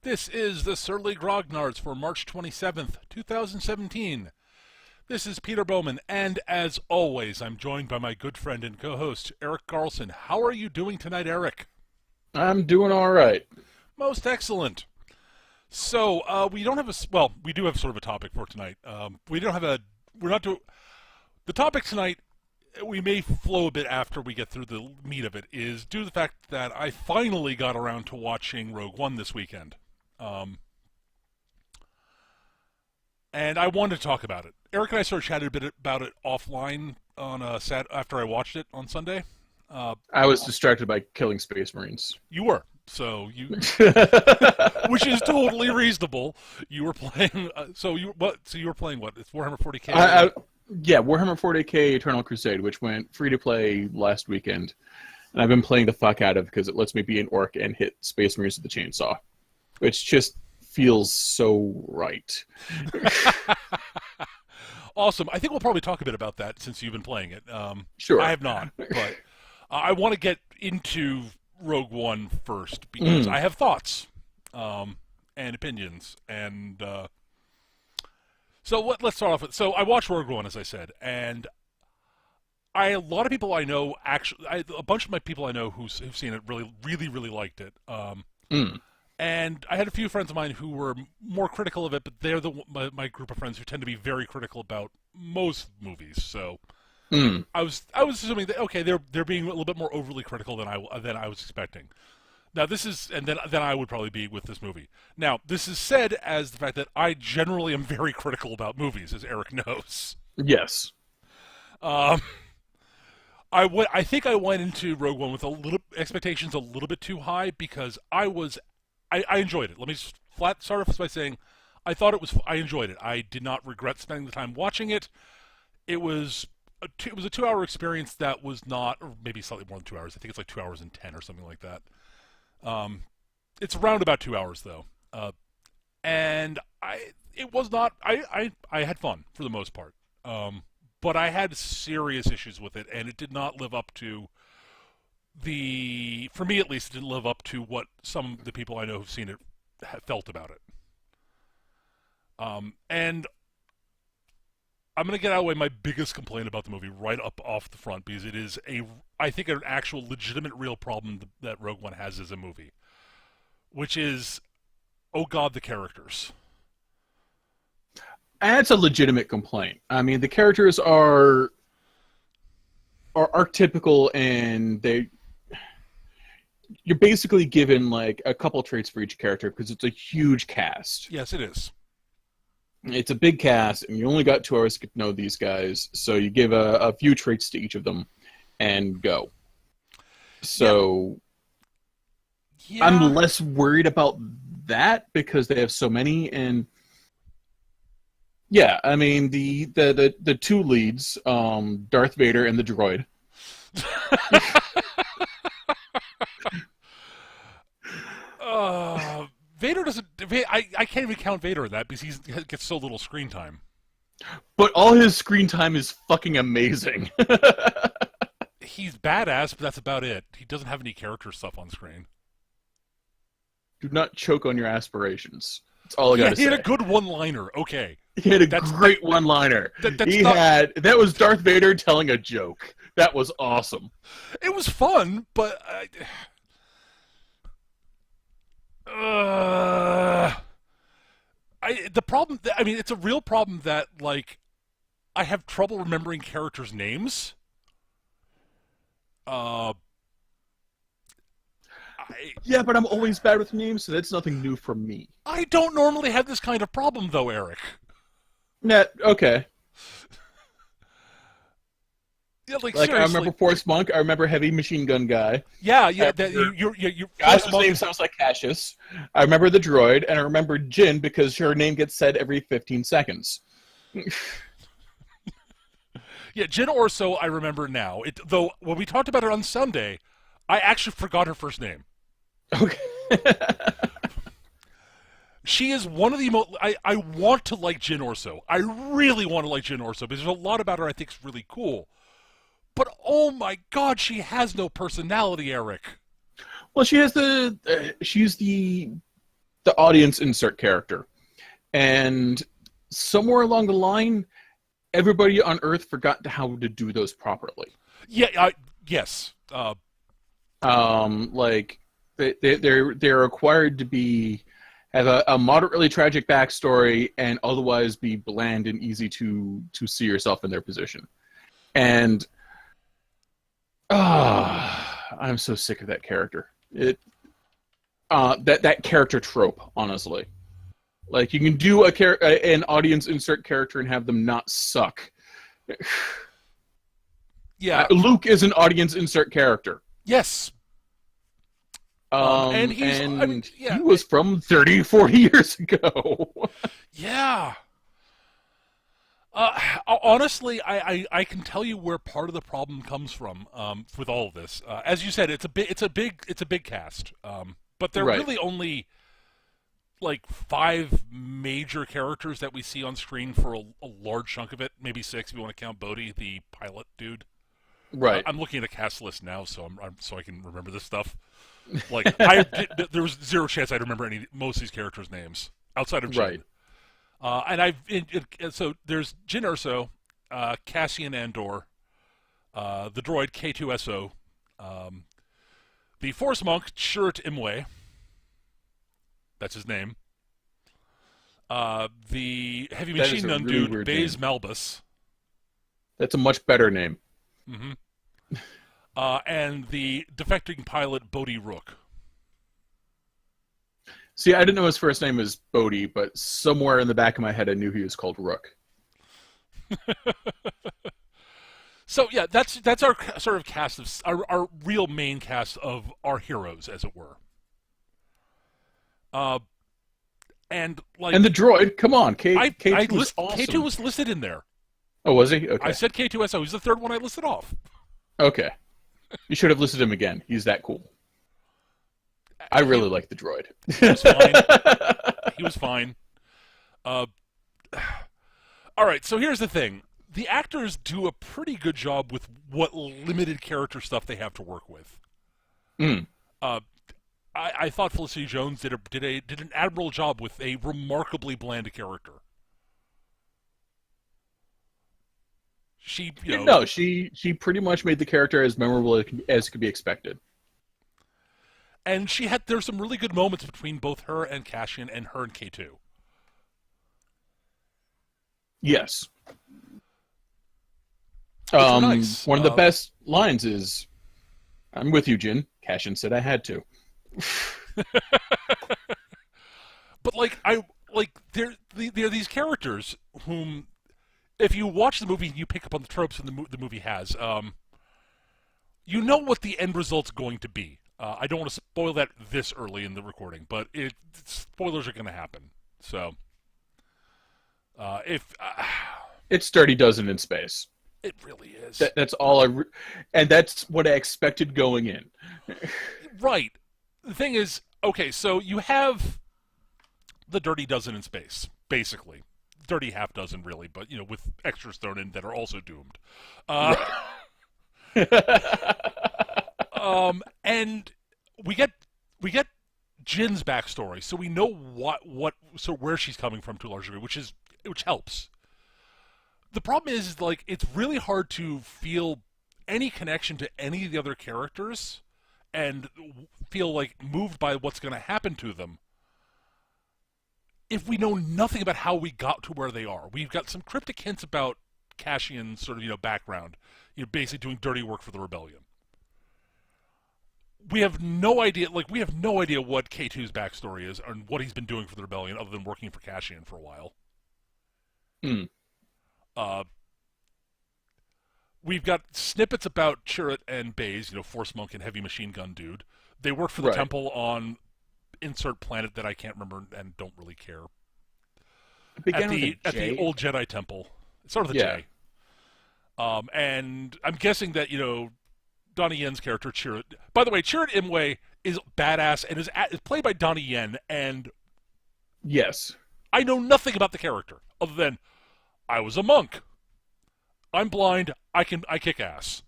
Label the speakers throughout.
Speaker 1: This is the Surly Grognards for March 27th, 2017. This is Peter Bowman, and as always, I'm joined by my good friend and co-host, Eric Carlson. How are you doing tonight, Eric?
Speaker 2: I'm doing all right.
Speaker 1: Most excellent. So, we don't have well, we do have sort of a topic for tonight. We don't have we're not doing, the topic tonight, we may flow a bit after we get through the meat of it, is due to the fact that I finally got around to watching Rogue One this weekend. And I wanted to talk about it. Eric and I sort of chatted a bit about it offline on after I watched it on Sunday.
Speaker 2: I was distracted by killing Space Marines.
Speaker 1: You were. So you, which is totally reasonable. You were playing. So you were playing what? It's Warhammer 40K.
Speaker 2: Yeah, Warhammer 40K Eternal Crusade, which went free to play last weekend, and I've been playing the fuck out of it because it lets me be an orc and hit Space Marines with the chainsaw, which just feels so right.
Speaker 1: Awesome. I think we'll probably talk a bit about that since you've been playing it.
Speaker 2: Sure.
Speaker 1: I have not, but I want to get into Rogue One first because I have thoughts and opinions, and so let's start off with. So I watched Rogue One, as I said, and a lot of people I know a bunch of my people I know who've seen it really liked it. And I had a few friends of mine who were more critical of it, but they're my group of friends who tend to be very critical about most movies. So I was assuming that okay, they're being a little bit more overly critical than I was expecting. Now this is, and then I would probably be with this movie. Now this is said as the fact that I generally am very critical about movies, as Eric knows.
Speaker 2: Yes.
Speaker 1: I think I went into Rogue One with expectations a little bit too high because I enjoyed it. Let me just start off by saying I enjoyed it. I did not regret spending the time watching it. It was a 2-hour experience that was not, or maybe slightly more than 2 hours. I think it's like 2 hours and 10 or something like that. It's around about 2 hours though. And it was not, I had fun for the most part. But I had serious issues with it, and it did not live up to for me at least, it didn't live up to what some of the people I know who've seen it felt about it. And I'm going to get out of the way my biggest complaint about the movie right up off the front, because it is I think an actual legitimate real problem that Rogue One has as a movie, which is, oh God, the characters.
Speaker 2: And it's a legitimate complaint. I mean, the characters are archetypical, and you're basically given like a couple traits for each character because it's a huge cast.
Speaker 1: Yes, it is. It's
Speaker 2: a big cast, and you only got 2 hours to get to know these guys, so you give a few traits to each of them and go. So yeah. I'm less worried about that because they have so many, and yeah, I mean the two leads, Darth Vader and the droid.
Speaker 1: Vader doesn't. I can't even count Vader in that because he gets so little screen time.
Speaker 2: But all his screen time is fucking amazing.
Speaker 1: He's badass, but that's about it. He doesn't have any character stuff on screen.
Speaker 2: Do not choke on your aspirations. That's all I gotta say.
Speaker 1: He had a good one-liner. Okay.
Speaker 2: He had a great one-liner. That was Darth Vader telling a joke. That was awesome.
Speaker 1: It was fun, but the problem. I mean, it's a real problem that like I have trouble remembering characters' names.
Speaker 2: Yeah, but I'm always bad with names, so that's nothing new for me.
Speaker 1: I don't normally have this kind of problem, though, Eric.
Speaker 2: Okay.
Speaker 1: Yeah, like
Speaker 2: I remember Force Monk. I remember Heavy Machine Gun Guy.
Speaker 1: Yeah. Your
Speaker 2: guy's name sounds like Cassius. I remember the droid, and I remember Jin because her name gets said every 15 seconds.
Speaker 1: Yeah, Jin Orso, I remember now. Though when we talked about her on Sunday, I actually forgot her first name.
Speaker 2: Okay.
Speaker 1: She is one of the most. I want to like Jin Orso. I really want to like Jin Orso because there's a lot about her I think is really cool. But oh my God, she has no personality, Eric.
Speaker 2: Well, she's the the audience insert character. And somewhere along the line, everybody on Earth forgot how to do those properly.
Speaker 1: Yeah, yes.
Speaker 2: Like they're required to have a moderately tragic backstory and otherwise be bland and easy to see yourself in their position. And I'm so sick of that character. That character trope, honestly. Like, you can do an audience insert character and have them not suck.
Speaker 1: Yeah.
Speaker 2: Luke is an audience insert character.
Speaker 1: Yes. And
Speaker 2: he was from 30, 40 years ago.
Speaker 1: Yeah. Honestly, I can tell you where part of the problem comes from with all of this. As you said, it's a big cast. But there are really only like 5 major characters that we see on screen for a large chunk of it, maybe 6 if you want to count Bodhi, the pilot dude.
Speaker 2: Right.
Speaker 1: I'm looking at a cast list now, so I can remember this stuff. Like there was zero chance I'd remember most of these characters' names outside of Jin. Right. So there's Jin Erso, Cassian Andor, the droid K2SO, the Force Monk Chirrut Imwe. That's his name. The heavy machine gun dude Baze Malbus.
Speaker 2: That's a much better name.
Speaker 1: Mm-hmm. And the defecting pilot Bodhi Rook.
Speaker 2: See, I didn't know his first name was Bodhi, but somewhere in the back of my head I knew he was called Rook.
Speaker 1: So yeah, that's our sort of cast of our real main cast of our heroes, as it were. And the
Speaker 2: droid, come on, K2 was awesome.
Speaker 1: K2 was listed in there.
Speaker 2: Oh, was he? Okay.
Speaker 1: I said K2SO. He's the third one I listed off.
Speaker 2: Okay. You should have listed him again. He's that cool. I really like the droid.
Speaker 1: He was fine. He was fine. All right, so here's the thing. The actors do a pretty good job with what limited character stuff they have to work with. I thought Felicity Jones did an admirable job with a remarkably bland character. She
Speaker 2: pretty much made the character as memorable as could be expected.
Speaker 1: And there's some really good moments between both her and Cassian and her and K2.
Speaker 2: Yes.
Speaker 1: Nice.
Speaker 2: One of the best lines is, "I'm with you, Jin. Cassian said I had to."
Speaker 1: But there are these characters whom, if you watch the movie, you pick up on the tropes the movie has. You know what the end result's going to be. I don't want to spoil that this early in the recording, but spoilers are going to happen. So,
Speaker 2: it's Dirty Dozen in space.
Speaker 1: It really is.
Speaker 2: That's all and that's what I expected going in.
Speaker 1: Right. The thing is, okay, so you have the Dirty Dozen in space, basically. Dirty half dozen, really, but with extras thrown in that are also doomed. And we get Jin's backstory, so we know where she's coming from to a large degree, which helps. The problem is it's really hard to feel any connection to any of the other characters and feel moved by what's going to happen to them if we know nothing about how we got to where they are. We've got some cryptic hints about Cassian's sort of background, basically doing dirty work for the rebellion. We have no idea. We have no idea what K2's backstory is and what he's been doing for the rebellion, other than working for Cassian for a while. We've got snippets about Chirrut and Baze, Force Monk and Heavy Machine Gun Dude. They work for the temple on insert planet that I can't remember and don't really care. At the old Jedi temple. It's sort of the J. And I'm guessing that, Donnie Yen's character, Chirrut. By the way, Chirrut Imwe is badass and is played by Donnie Yen, and
Speaker 2: yes,
Speaker 1: I know nothing about the character other than I was a monk. I'm blind. I kick ass.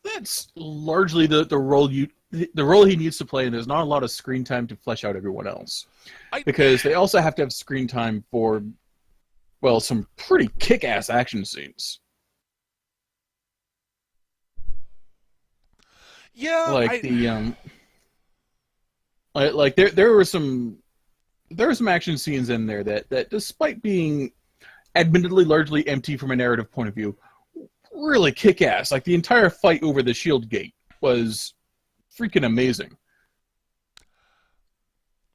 Speaker 2: That's largely the role the role he needs to play, and there's not a lot of screen time to flesh out everyone else.
Speaker 1: I
Speaker 2: Because they also have to have screen time for, well, some pretty kick-ass action scenes.
Speaker 1: yeah,
Speaker 2: Like there were some action scenes in there that despite being admittedly largely empty from a narrative point of view, really kick-ass. Like the entire fight over the shield gate was freaking amazing.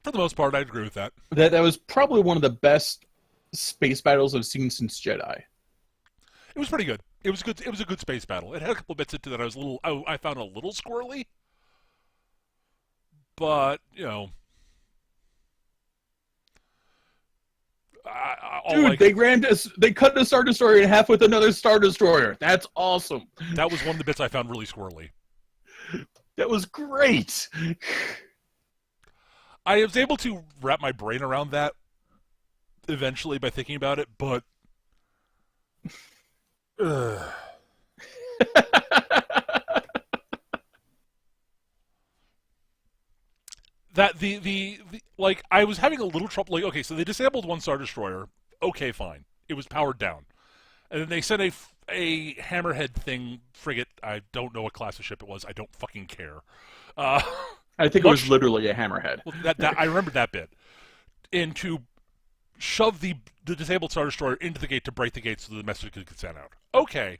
Speaker 1: for the most part, I agree with that.
Speaker 2: That was probably one of the best space battles I've seen since Jedi.
Speaker 1: It was pretty good. It was good. It was a good space battle. It had a couple bits into that I was a little, I found a little squirrely, but
Speaker 2: Dude, they cut the Star Destroyer in half with another Star Destroyer. That's awesome.
Speaker 1: That was one of the bits I found really squirrely.
Speaker 2: That was great.
Speaker 1: I was able to wrap my brain around that eventually by thinking about it, but that the like I was having a little trouble. Like, okay, so they disabled one Star Destroyer. Okay, fine. It was powered down, and then they sent a hammerhead thing frigate. I don't know what class of ship it was. I don't fucking care.
Speaker 2: I think it was literally a hammerhead.
Speaker 1: Well, that I remember that bit. And to shove the disabled Star Destroyer into the gate to break the gate so the message could get sent out. Okay.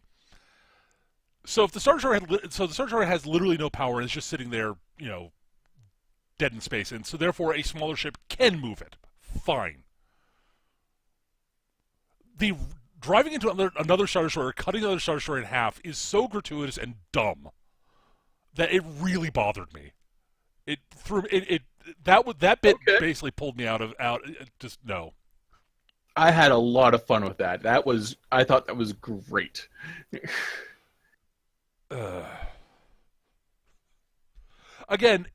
Speaker 1: So if the Star Destroyer the Star Destroyer has literally no power and is just sitting there, dead in space, and so therefore a smaller ship can move it. Fine. The driving into another Star Destroyer, cutting another Star Destroyer in half is so gratuitous and dumb that it really bothered me. It threw that bit basically pulled me out. Just no.
Speaker 2: I had a lot of fun with that. I thought that was great.
Speaker 1: Again,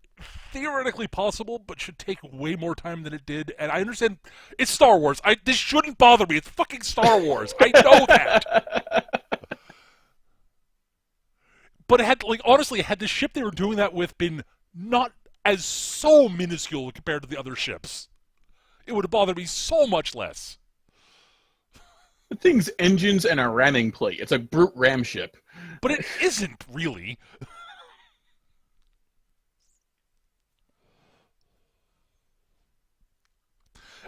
Speaker 1: theoretically possible, but should take way more time than it did. And I understand it's Star Wars. This shouldn't bother me. It's fucking Star Wars. I know that. But it had, honestly, had the ship they were doing that with been not as so minuscule compared to the other ships, it would have bothered me so much less.
Speaker 2: The thing's engines and a ramming plate. It's a brute ram ship.
Speaker 1: But it isn't really.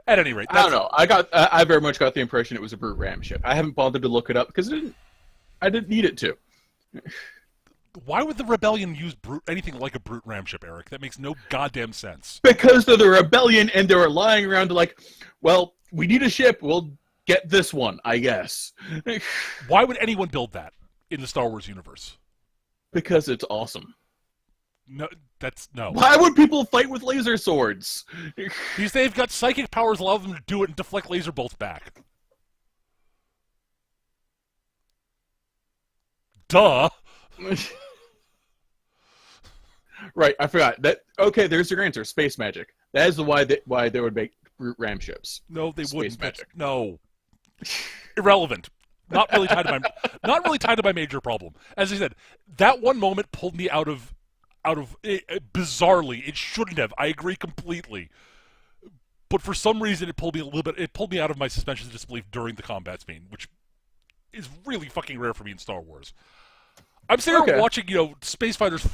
Speaker 1: At any rate,
Speaker 2: I don't know. I very much got the impression it was a brute ram ship. I haven't bothered to look it up because I didn't need it to.
Speaker 1: Why would the rebellion use anything like a brute ram ship, Eric? That makes no goddamn sense.
Speaker 2: Because they're the rebellion and they were lying around like, well, we need a ship. We'll get this one, I guess.
Speaker 1: Why would anyone build that in the Star Wars universe?
Speaker 2: Because it's awesome.
Speaker 1: No, no.
Speaker 2: Why would people fight with laser swords?
Speaker 1: Because they've got psychic powers allow them to do it and deflect laser bolts back. Duh.
Speaker 2: Right, I forgot that. Okay, there's your answer. Space magic. That is why they would make brute ram ships.
Speaker 1: No, they wouldn't.
Speaker 2: Magic.
Speaker 1: No. Irrelevant. Not really tied to my major problem. As I said, that one moment pulled me out of bizarrely. It shouldn't have. I agree completely. But for some reason, it pulled me out of my suspension of disbelief during the combat scene, which is really fucking rare for me in Star Wars. I'm sitting there watching, space fighters,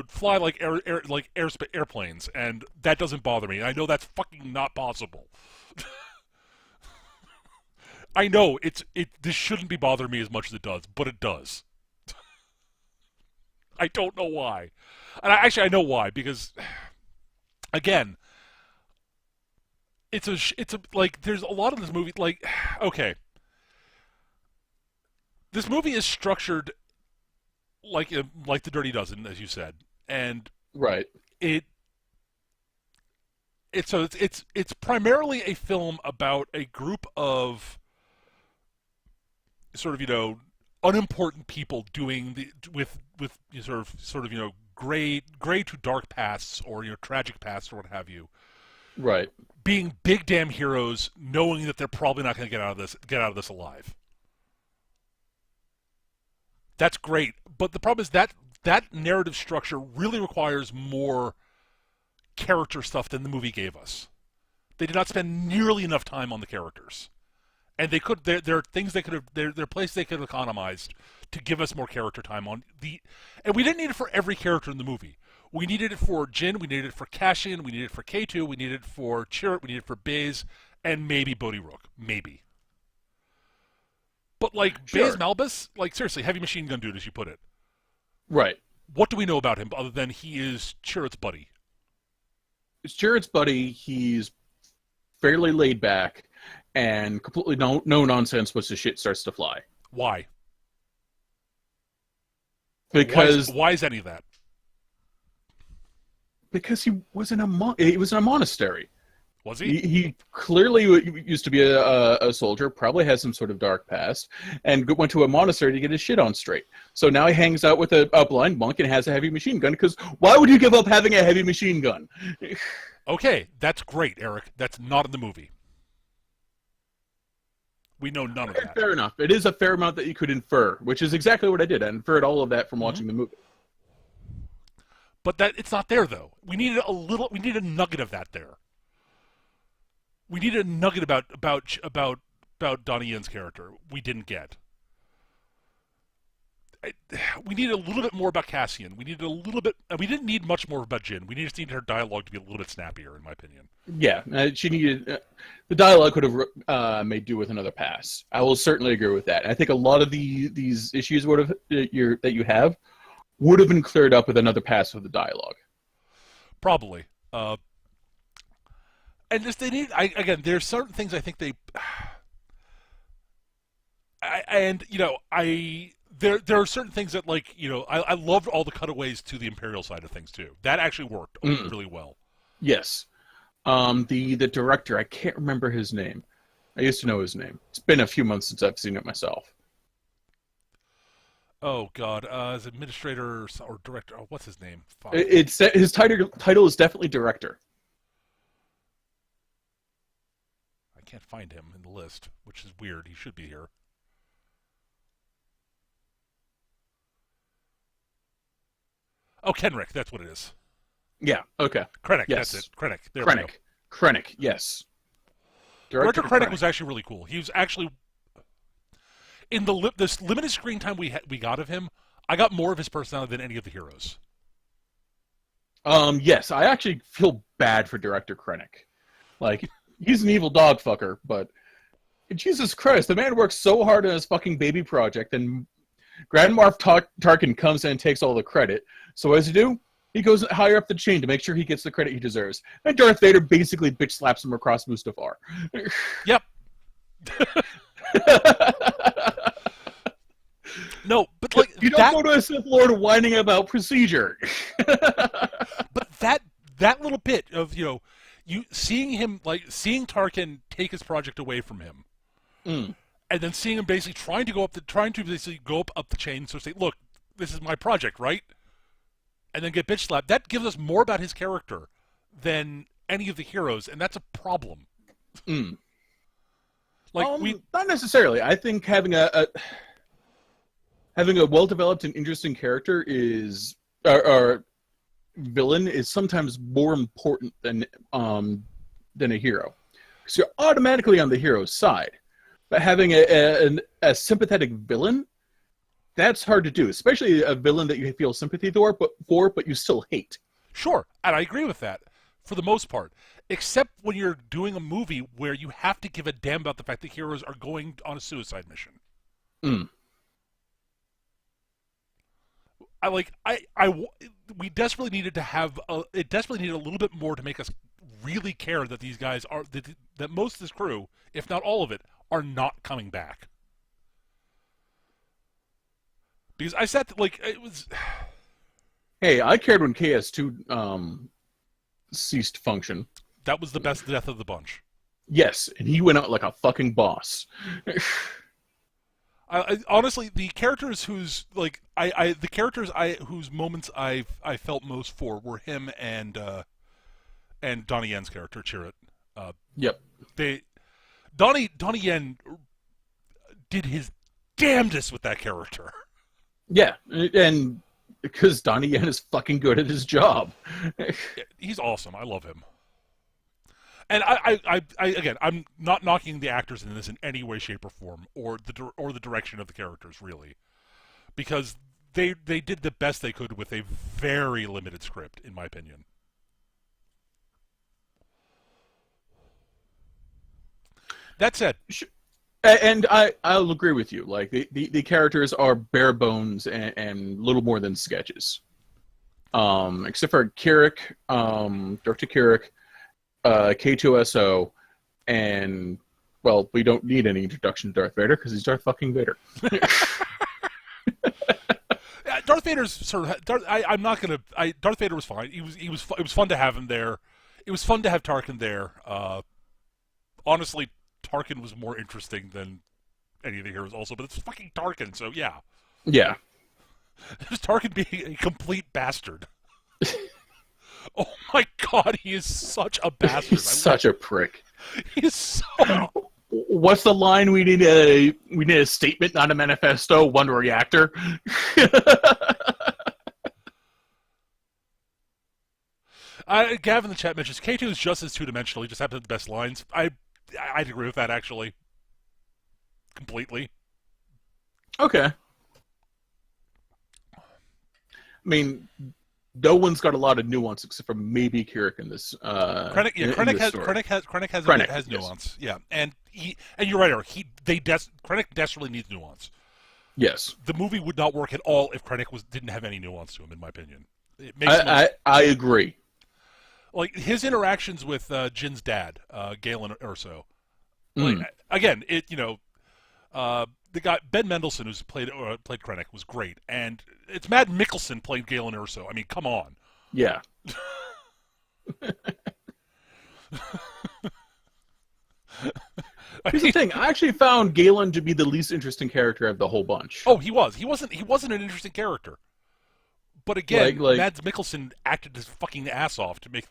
Speaker 1: fly like airplanes, and that doesn't bother me. And I know that's fucking not possible. I know this shouldn't be bothering me as much as it does, but it does. I don't know why. And I know why, because again, there's a lot of this movie, okay. This movie is structured like the Dirty Dozen, as you said, and
Speaker 2: right.
Speaker 1: It's primarily a film about a group of sort of unimportant people doing with sort of gray to dark pasts or tragic pasts or what have you.
Speaker 2: Right.
Speaker 1: Being big damn heroes, knowing that they're probably not going to get out of this alive. That's great, but the problem is that that narrative structure really requires more character stuff than the movie gave us. They did not spend nearly enough time on the characters, and they could. There are things they could have. There are places they could have economized to give us more character time on the. And we didn't need it for every character in the movie. We needed it for Jin. We needed it for Cassian. We needed it for K2. We needed it for Chirrut. We needed it for Baze, and maybe Bodhi Rook. Maybe. But like
Speaker 2: Sure.
Speaker 1: Baze Malbus, like seriously, heavy machine gun dude, as you put it.
Speaker 2: Right.
Speaker 1: What do we know about him other than he is Chirrut's buddy?
Speaker 2: It's Jared's buddy. He's fairly laid back and completely no nonsense once the shit starts to fly.
Speaker 1: Why?
Speaker 2: Because
Speaker 1: why is any of that?
Speaker 2: Because he was in a monastery.
Speaker 1: Was he?
Speaker 2: He clearly used to be a soldier, probably has some sort of dark past, and went to a monastery to get his shit on straight. So now he hangs out with a blind monk and has a heavy machine gun, because why would you give up having a heavy machine gun?
Speaker 1: Okay, that's great, Eric. That's not in the movie. We know none of that.
Speaker 2: Fair enough. It is a fair amount that you could infer, which is exactly what I did. I inferred all of that from watching the movie.
Speaker 1: But that it's not there though. We needed a little. We needed a nugget of that there. We needed a nugget about Donnie Yen's character. We didn't get. We needed a little bit more about Cassian. We needed a little bit. We didn't need much more about Jin. We just needed her dialogue to be a little bit snappier, in my opinion.
Speaker 2: Yeah, she needed the dialogue could have made do with another pass. I will certainly agree with that. I think a lot of these issues that you have would have been cleared up with another pass with the dialogue.
Speaker 1: Probably. And just they need. Again, there's certain things I think they. There are certain things that I loved all the cutaways to the Imperial side of things too. That actually worked really well.
Speaker 2: Yes. The director, I can't remember his name. I used to know his name. It's been a few months since I've seen it myself.
Speaker 1: Oh God, as administrator or director, what's his name?
Speaker 2: It's his title is definitely director.
Speaker 1: I can't find him in the list, which is weird. He should be here. Oh, Kenrick, that's what it is.
Speaker 2: Yeah. Okay.
Speaker 1: Krennic,
Speaker 2: yes.
Speaker 1: that's it. Krennic. There
Speaker 2: Krennic.
Speaker 1: we go.
Speaker 2: Krennic. Yes.
Speaker 1: Director Krennic was actually really cool. He was actually in this limited screen time we got of him. I got more of his personality than any of the heroes.
Speaker 2: Yes, I actually feel bad for Director Krennic. Like, he's an evil dog fucker, but Jesus Christ, the man works so hard on his fucking baby project, and Grand Moff Tarkin comes in and takes all the credit. So what does he do? He goes higher up the chain to make sure he gets the credit he deserves. And Darth Vader basically bitch slaps him across Mustafar.
Speaker 1: Yep. No, but like
Speaker 2: you don't go to a Sith Lord whining about procedure.
Speaker 1: But that little bit of you seeing Tarkin take his project away from him, and then seeing him basically trying to go up the chain, so say, look, this is my project, right? And then get bitch slapped. That gives us more about his character than any of the heroes, and that's a problem.
Speaker 2: Not necessarily. I think having a well-developed and interesting character or villain is sometimes more important than a hero, because you're automatically on the hero's side. But having a sympathetic villain, that's hard to do, especially a villain that you feel sympathy for, but you still hate.
Speaker 1: Sure, and I agree with that for the most part, except when you're doing a movie where you have to give a damn about the fact that heroes are going on a suicide mission. We desperately needed to have it desperately needed a little bit more to make us really care that these guys are that most of this crew, if not all of it, are not coming back. Because I said it was.
Speaker 2: Hey, I cared when KS2 ceased function.
Speaker 1: That was the best death of the bunch.
Speaker 2: Yes, and he went out like a fucking boss.
Speaker 1: Honestly, the characters whose moments I felt most for were him and Donnie Yen's character, Chirrut.
Speaker 2: Yep.
Speaker 1: Donnie Yen did his damnedest with that character.
Speaker 2: Yeah, and Because Donnie Yen is fucking good at his job.
Speaker 1: He's awesome. I love him. And again, I'm not knocking the actors in this in any way, shape, or form, or the direction of the characters, really, because they did the best they could with a very limited script, in my opinion. That said,
Speaker 2: and I'll agree with you. Like the characters are bare bones and little more than sketches. Except for Kirik, Dr. Kirik, K2SO, and well, we don't need any introduction to Darth Vader because he's Darth fucking Vader.
Speaker 1: Darth Vader's sort of. I'm not gonna. Darth Vader was fine. It was fun to have him there. It was fun to have Tarkin there. Honestly, Tarkin was more interesting than any of the heroes, also. But it's fucking Tarkin, so yeah.
Speaker 2: Yeah.
Speaker 1: It was Tarkin being a complete bastard. Oh my god, he is such a bastard.
Speaker 2: He's such a prick.
Speaker 1: He is so.
Speaker 2: What's the line? We need a statement, not a manifesto. One reactor.
Speaker 1: Gav in the chat mentions K2 is just as two-dimensional. He just happens to have the best lines. I'd agree with that, actually. Completely.
Speaker 2: Okay. I mean, no one's got a lot of nuance except for maybe Kirik in this.
Speaker 1: Krennic has nuance. Yes. Yeah, and you're right, Eric. Krennic desperately needs nuance.
Speaker 2: Yes.
Speaker 1: The movie would not work at all if Krennic didn't have any nuance to him, in my opinion.
Speaker 2: I agree.
Speaker 1: Like his interactions with Jin's dad, Galen Erso. Like, again, the guy Ben Mendelsohn, who's played Krennic, was great, and it's Matt Mikkelsen played Galen Erso. I mean, come on.
Speaker 2: Yeah. Here's the thing. I actually found Galen to be the least interesting character of the whole bunch.
Speaker 1: Oh, he was. He wasn't an interesting character. But again, Mads Mikkelsen acted his fucking ass off to make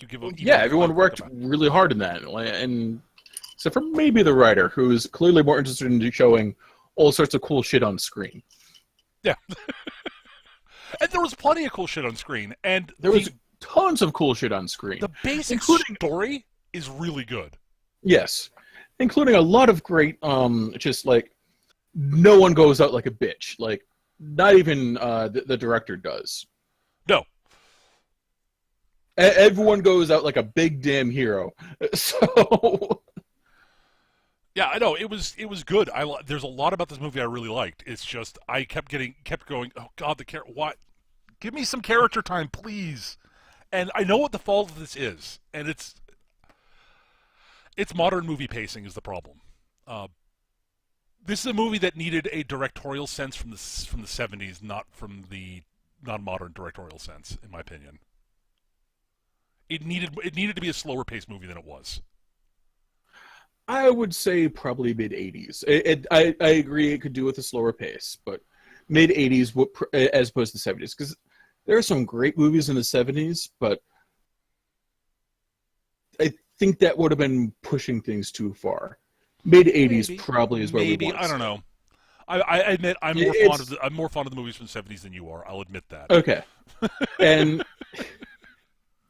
Speaker 1: you give a...
Speaker 2: Yeah, everyone worked really hard in that. And except for maybe the writer, who's clearly more interested in showing all sorts of cool shit on screen.
Speaker 1: Yeah. And there was plenty of cool shit on screen. And
Speaker 2: there was tons of cool shit on screen.
Speaker 1: The basic story is really good.
Speaker 2: Yes. Including a lot of great, just like, no one goes out like a bitch. Like, not even the director does.
Speaker 1: No.
Speaker 2: Everyone goes out like a big damn hero. So...
Speaker 1: Yeah, I know it was good. There's a lot about this movie I really liked. It's just I kept going. Oh God, what? Give me some character time, please. And I know what the fault of this is, and it's modern movie pacing is the problem. This is a movie that needed a directorial sense from the 70s, not from the non-modern directorial sense, in my opinion. It needed to be a slower paced movie than it was.
Speaker 2: I would say probably mid-'80s. I agree it could do with a slower pace, but mid-'80s as opposed to 70s. Because there are some great movies in the 70s, but I think that would have been pushing things too far. Mid-'80s probably is where we want.
Speaker 1: I don't know. I admit I'm more fond of the movies from the 70s than you are. I'll admit that.
Speaker 2: Okay. And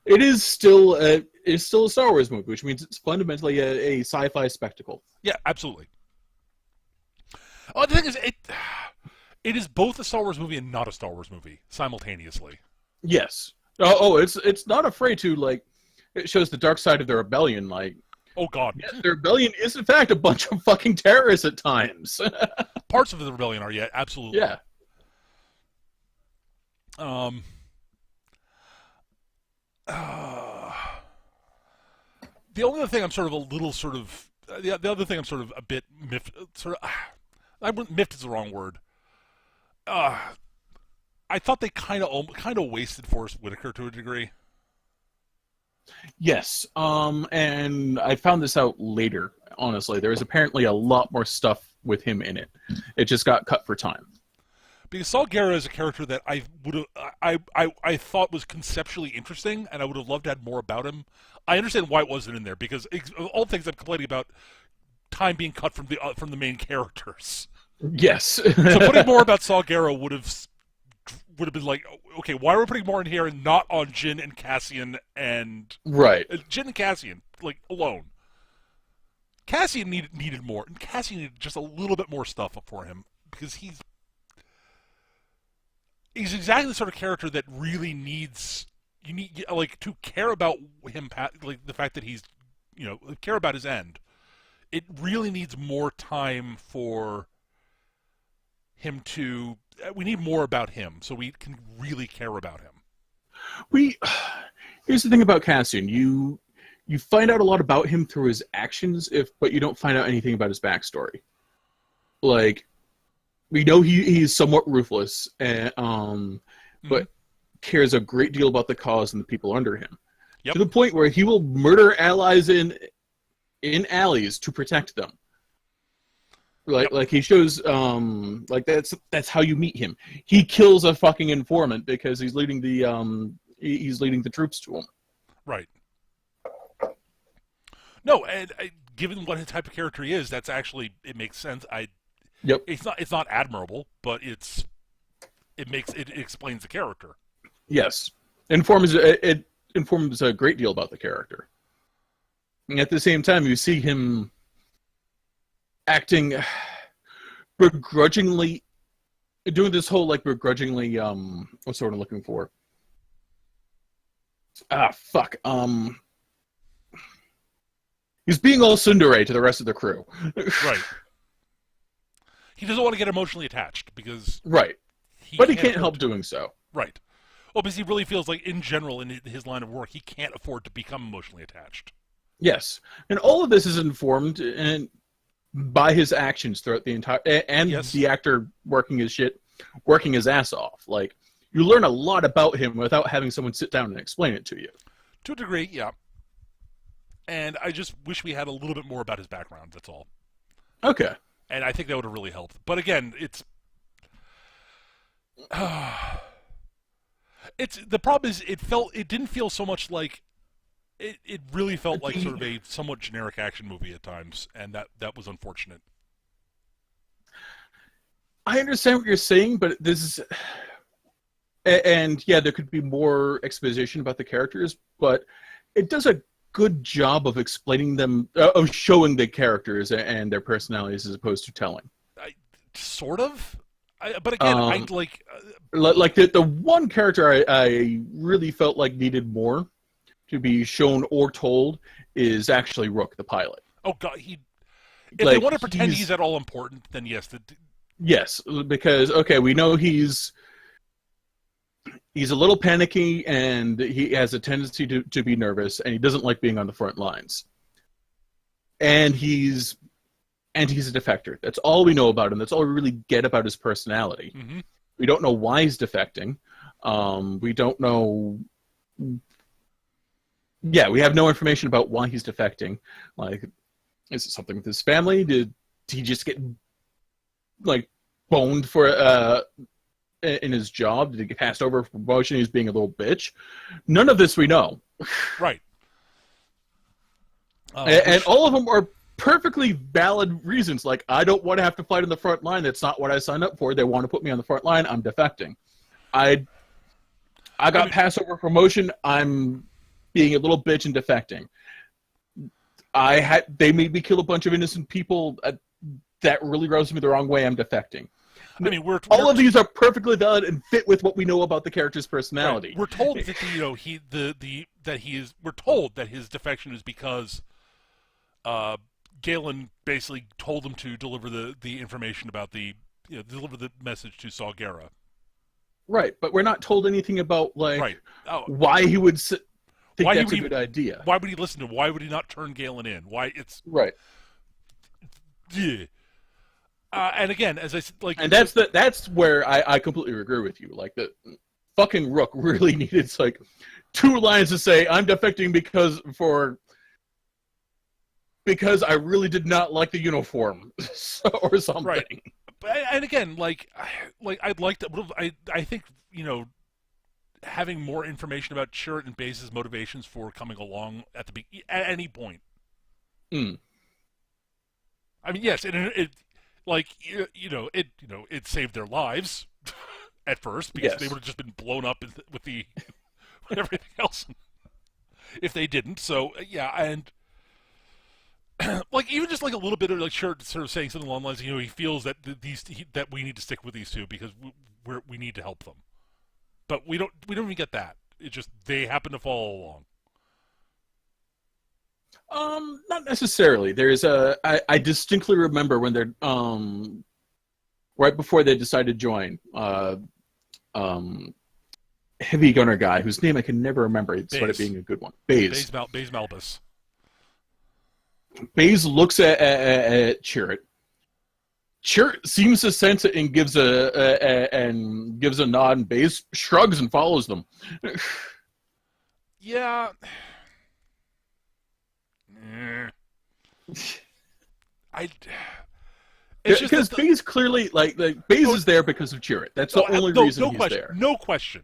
Speaker 2: it is still a Star Wars movie, which means it's fundamentally a sci-fi spectacle.
Speaker 1: Yeah, absolutely. Oh, the thing is, it is both a Star Wars movie and not a Star Wars movie simultaneously.
Speaker 2: Yes. It's not afraid to, like, it shows the dark side of the rebellion, like.
Speaker 1: Oh God.
Speaker 2: Yes, the rebellion is in fact a bunch of fucking terrorists at times.
Speaker 1: Parts of the rebellion are, yeah, absolutely.
Speaker 2: Yeah.
Speaker 1: The only other thing I'm sort of a little sort of the other thing I'm sort of a bit miffed miffed is the wrong word. I thought they kind of wasted Forrest Whitaker to a degree.
Speaker 2: Yes, and I found this out later. Honestly, there is apparently a lot more stuff with him in it. It just got cut for time.
Speaker 1: Because Saul Guerra is a character that I thought was conceptually interesting, and I would have loved to have more about him. I understand why it wasn't in there, because of all the things I'm complaining about, time being cut from the main characters.
Speaker 2: Yes.
Speaker 1: So putting more about Saul Guerra would have would have been like, okay, why are we putting more in here and not on Jin and Cassian and
Speaker 2: Right.
Speaker 1: Jin and Cassian like alone? Cassian needed more, and Cassian needed just a little bit more stuff for him because he's exactly the sort of character that really needs you need like to care about him, like the fact that he's care about his end. It really needs more time for him to. We need more about him so we can really care about him.
Speaker 2: Here's the thing about Cassian. You find out a lot about him through his actions, but you don't find out anything about his backstory. Like, we know he's somewhat ruthless, and but cares a great deal about the cause and the people under him. Yep. To the point where he will murder allies in alleys to protect them. Like he shows, like that's how you meet him. He kills a fucking informant because he's leading the troops to him.
Speaker 1: Right. No, and given what type of character he is, that's actually it makes sense.
Speaker 2: Yep.
Speaker 1: It's not admirable, but it explains the character.
Speaker 2: Yes, it informs a great deal about the character. And at the same time, you see him acting begrudgingly, doing this whole like begrudgingly what's the word I'm looking for? He's being all tsundere to the rest of the crew.
Speaker 1: Right. He doesn't want to get emotionally attached because
Speaker 2: right, but he can't help doing so.
Speaker 1: Right. Well, because he really feels like, in general, in his line of work, he can't afford to become emotionally attached.
Speaker 2: Yes, and all of this is informed by his actions throughout the entire, and the actor working his ass off. Like, you learn a lot about him without having someone sit down and explain it to you.
Speaker 1: To a degree, yeah. And I just wish we had a little bit more about his background, that's all.
Speaker 2: Okay.
Speaker 1: And I think that would have really helped. But again, the problem is it didn't feel so much like it really felt like sort of a somewhat generic action movie at times, and that was unfortunate.
Speaker 2: I understand what you're saying, but this is, and yeah, there could be more exposition about the characters, but it does a good job of explaining them, of showing the characters and their personalities as opposed to telling.
Speaker 1: Sort of. But again, I like
Speaker 2: the one character I really felt like needed more to be shown or told is actually Rook, the pilot.
Speaker 1: Oh God, if they want to pretend he's at all important, then yes.
Speaker 2: Yes, because okay, we know he's a little panicky and he has a tendency to be nervous and he doesn't like being on the front lines. And he's a defector. That's all we know about him. That's all we really get about his personality.
Speaker 1: Mm-hmm.
Speaker 2: We don't know why he's defecting. We don't know. Yeah, we have no information about why he's defecting. Like, is it something with his family? Did he just get like boned for in his job? Did he get passed over for promotion? He's being a little bitch. None of this we know.
Speaker 1: Right.
Speaker 2: And all of them are perfectly valid reasons. Like, I don't want to have to fight on the front line. That's not what I signed up for. They want to put me on the front line. I'm defecting. I got passed over promotion. I'm being a little bitch and defecting. They made me kill a bunch of innocent people. That really rubs me the wrong way. I'm defecting.
Speaker 1: I mean,
Speaker 2: all of these are perfectly valid and fit with what we know about the character's personality.
Speaker 1: Right. We're told that we're told that his defection is because Galen basically told him to deliver the information about deliver the message to Saw Gerrera.
Speaker 2: Right, but we're not told anything about why he would think that's a good idea.
Speaker 1: Why would he listen to him? Why would he not turn Galen in? Why it's
Speaker 2: right.
Speaker 1: Yeah. And again, as I said,
Speaker 2: and that's where I completely agree with you. Like, the fucking Rook really needed like 2 lines to say, "I'm defecting because I really did not like the uniform," or something.
Speaker 1: Right. And again, like I'd like to. I think having more information about Chirrut and Baze's motivations for coming along at any point.
Speaker 2: Mm.
Speaker 1: I mean, yes, it saved their lives. at first because they
Speaker 2: Yes.
Speaker 1: would have just been blown up with the with everything else if they didn't. So yeah, and like even just like a little bit of like sort of saying something along the lines, he feels that that we need to stick with these two because we need to help them, but we don't even get that. It just they happen to follow along.
Speaker 2: Not necessarily. I distinctly remember when they're right before they decide to join, heavy gunner guy whose name I can never remember, despite it being a good one. Baze.
Speaker 1: Baze Malbus.
Speaker 2: Baze looks at Chirrut. Chirrut seems to sense it and gives a nod, and Baze shrugs and follows them.
Speaker 1: Yeah. I. It's just
Speaker 2: because Baze clearly Baze is there because of Chirrut. That's the only reason he's
Speaker 1: question,
Speaker 2: there.
Speaker 1: No question.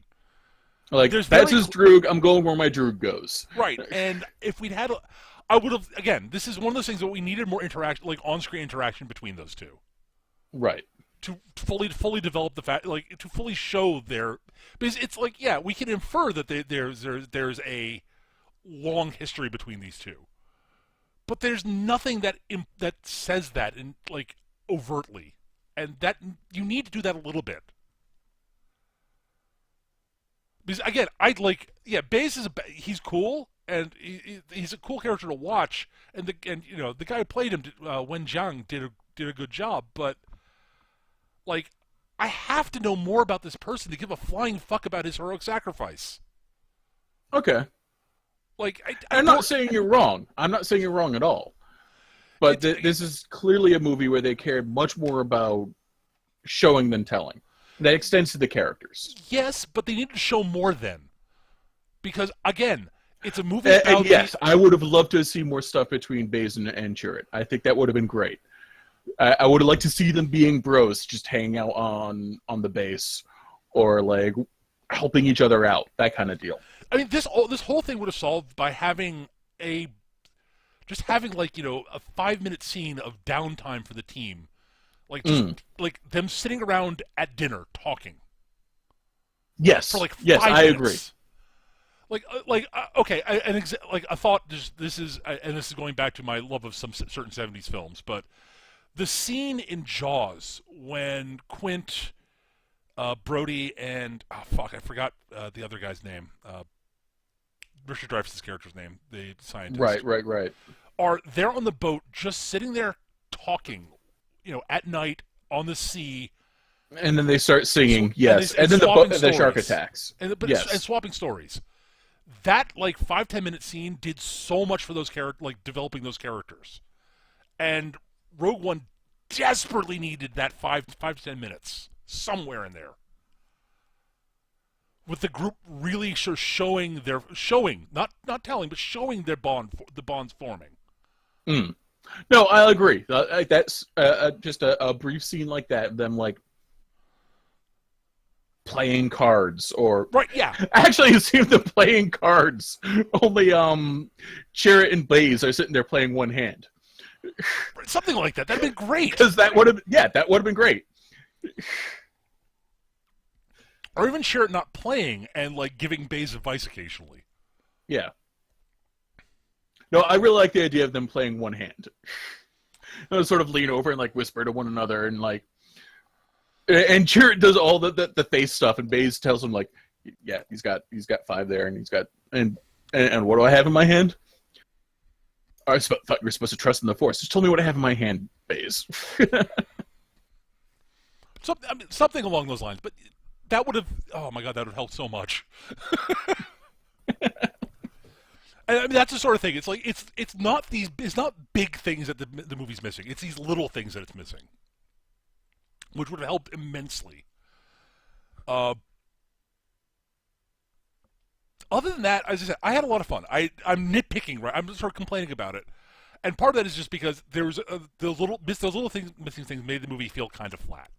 Speaker 2: Like that's his droog. I'm going where my droog goes.
Speaker 1: Right, and if we'd had, I would have. Again, this is one of those things that we needed more interaction, like on-screen interaction between those two.
Speaker 2: Right.
Speaker 1: To fully develop the fact, like to fully show their, because it's like yeah, we can infer that there's a long history between these two, but there's nothing that says that in like overtly, and that you need to do that a little bit. Because again, Baze he's cool and he's a cool character to watch, and the guy who played him, Wen Jiang, did a good job, but like I have to know more about this person to give a flying fuck about his heroic sacrifice.
Speaker 2: Okay.
Speaker 1: Like
Speaker 2: I'm not saying you're wrong. I'm not saying you're wrong at all. But this is clearly a movie where they cared much more about showing than telling. That extends to the characters.
Speaker 1: Yes, but they need to show more then. Because, again, it's a movie about...
Speaker 2: And yes, I would have loved to see more stuff between Baze and Chirrut. I think that would have been great. I would have liked to see them being bros, just hanging out on the base, or, like, helping each other out, that kind of deal.
Speaker 1: I mean, this whole thing would have solved by having a 5-minute scene of downtime for the team. Like just like them sitting around at dinner talking.
Speaker 2: Yes.
Speaker 1: For like 5
Speaker 2: minutes. I agree.
Speaker 1: Okay, I thought this is going back to my love of some certain 70s films, but the scene in Jaws when Quint, Brody, and I forgot the other guy's name. Richard Dreyfuss's character's name, the scientist.
Speaker 2: Right.
Speaker 1: They're on the boat, just sitting there talking. At night on the sea,
Speaker 2: and then they start singing. Yes, and then the shark attacks.
Speaker 1: And swapping stories. That 5-10 minute scene did so much for those developing those characters, and Rogue One desperately needed that 5 to 10 minutes somewhere in there, with the group really showing not telling, but showing their the bonds forming.
Speaker 2: Mm. No, I agree. That's just a brief scene like that. Them playing cards, or
Speaker 1: right? Yeah.
Speaker 2: Actually, it seems them playing cards. Only Chirrut and Baze are sitting there playing one hand.
Speaker 1: Something like that. That'd been great.
Speaker 2: Because that would have been great.
Speaker 1: Or even Chirrut not playing and giving Baze advice occasionally.
Speaker 2: Yeah. No, I really like the idea of them playing one hand. They'll sort of lean over and whisper to one another, and and Chirrut does all the face stuff, and Baze tells him yeah, he's got 5 there, and he's got and what do I have in my hand? I thought you were supposed to trust in the Force. Just tell me what I have in my hand, Baze.
Speaker 1: Something along those lines, but that would have. Oh my god, that would help so much. I mean, that's the sort of thing. It's it's not big things that the movie's missing. It's these little things that it's missing, which would have helped immensely. Other than that, as I said, I had a lot of fun. I'm nitpicking, right? I'm just sort of complaining about it, and part of that is just because there was those little missing things made the movie feel kind of flat,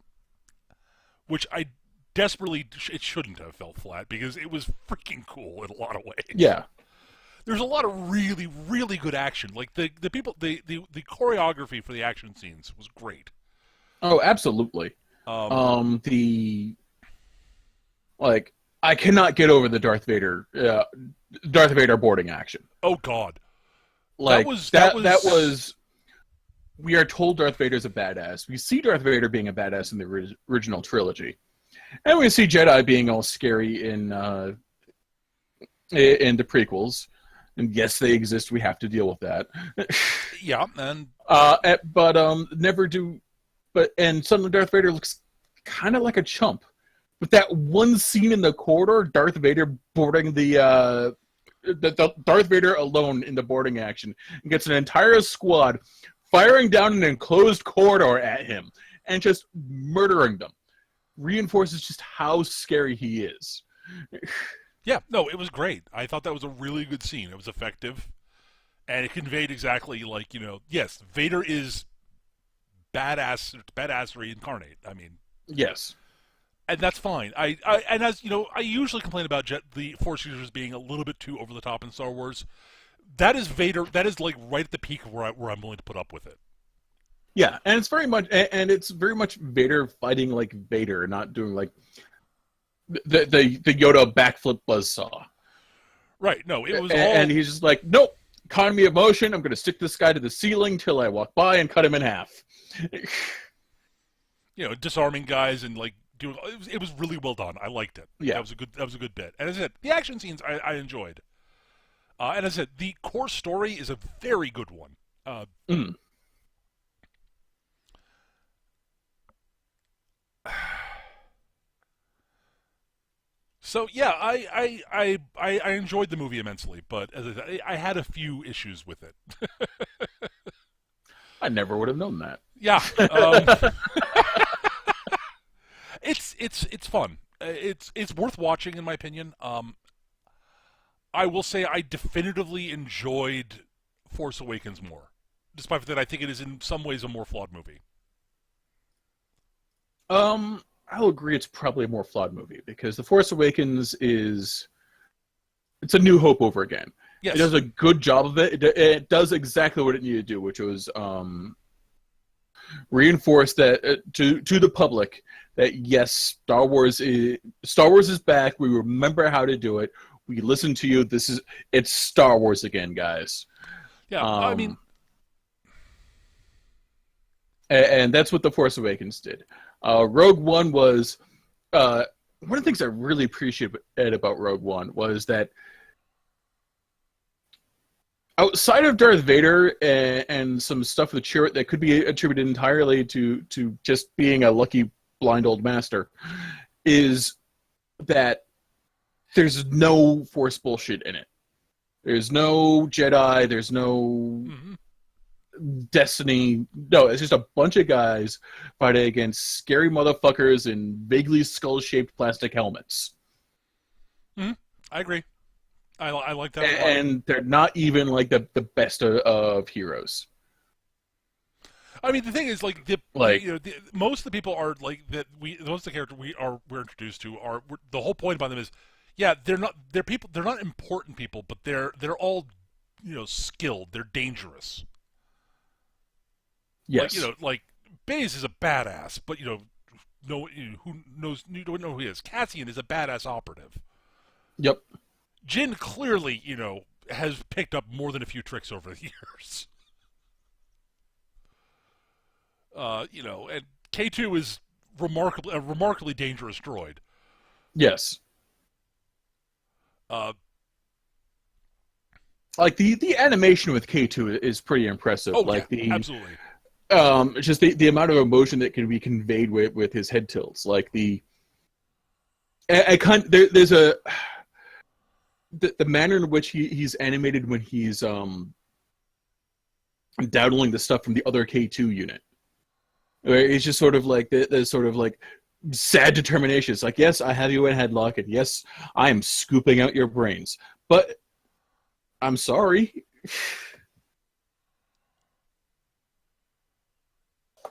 Speaker 1: which I desperately it shouldn't have felt flat because it was freaking cool in a lot of ways.
Speaker 2: Yeah.
Speaker 1: There's a lot of really, really good action. Like the choreography for the action scenes was great.
Speaker 2: Oh, absolutely. Like, I cannot get over the Darth Vader boarding action.
Speaker 1: Oh God, that
Speaker 2: Like
Speaker 1: was that
Speaker 2: that
Speaker 1: was
Speaker 2: was. We are told Darth Vader's a badass. We see Darth Vader being a badass in the original trilogy, and we see Jedi being all scary in the prequels. And yes, they exist. We have to deal with that.
Speaker 1: yeah, and
Speaker 2: but never do. And suddenly Darth Vader looks kind of like a chump. With that one scene in the corridor, Darth Vader boarding the Darth Vader alone in the boarding action and gets an entire squad firing down an enclosed corridor at him and just murdering them. Reinforces just how scary he is.
Speaker 1: yeah, no, it was great. I thought that was a really good scene. It was effective, and it conveyed exactly like yes, Vader is badassery incarnate. I mean,
Speaker 2: yes.
Speaker 1: And that's fine. And as I usually complain about the Force users being a little bit too over the top in Star Wars. That is Vader. That is like right at the peak where I'm willing to put up with it.
Speaker 2: Yeah, and it's very much Vader fighting like Vader, not doing like the Yoda backflip buzzsaw.
Speaker 1: Right. No, it was
Speaker 2: and he's just like, nope, economy of motion. I'm going to stick this guy to the ceiling till I walk by and cut him in half.
Speaker 1: Disarming guys and like. It was really well done. I liked it.
Speaker 2: Yeah,
Speaker 1: that was a good bit. And as I said, the action scenes I enjoyed. And as I said, the core story is a very good one. So yeah, I enjoyed the movie immensely, but as I had a few issues with it.
Speaker 2: I never would have known that.
Speaker 1: Yeah. It's fun. It's worth watching in my opinion. I will say I definitively enjoyed Force Awakens more, despite that I think it is in some ways a more flawed movie.
Speaker 2: I'll agree it's probably a more flawed movie because The Force Awakens it's a New Hope over again.
Speaker 1: Yes.
Speaker 2: It does a good job of it. It does exactly what it needed to do, which was reinforce that to the public that yes, Star Wars is back. We remember how to do it. We listen to you. It's Star Wars again, guys.
Speaker 1: Yeah, I mean,
Speaker 2: and that's what The Force Awakens did. Rogue One was one of the things I really appreciate about Rogue One was that outside of Darth Vader and some stuff with Chirrut that could be attributed entirely to just being a lucky blind old master, is that there's no Force bullshit in it. There's no Jedi. There's no Destiny. No, it's just a bunch of guys fighting against scary motherfuckers in vaguely skull-shaped plastic helmets.
Speaker 1: I agree. I like that.
Speaker 2: And they're not even like the best of heroes.
Speaker 1: I mean, the thing is, most of the people are like that. Most of the characters we're introduced to are the whole point about them is, yeah, they're people. They're not important people, but they're all skilled. They're dangerous.
Speaker 2: Yes.
Speaker 1: Like Baze is a badass, but who knows? You don't know who he is. Cassian is a badass operative.
Speaker 2: Yep.
Speaker 1: Jin clearly, has picked up more than a few tricks over the years. And K2 is a remarkably dangerous droid.
Speaker 2: Yes. Like the animation with K2 is pretty impressive.
Speaker 1: Oh, like yeah, absolutely.
Speaker 2: Just the amount of emotion that can be conveyed with his head tilts, like there's the manner in which he's animated when he's downloading the stuff from the other K2 unit. It's just sort of like the sort of like sad determination. It's like, yes, I have you in headlock, and yes, I am scooping out your brains, but I'm sorry.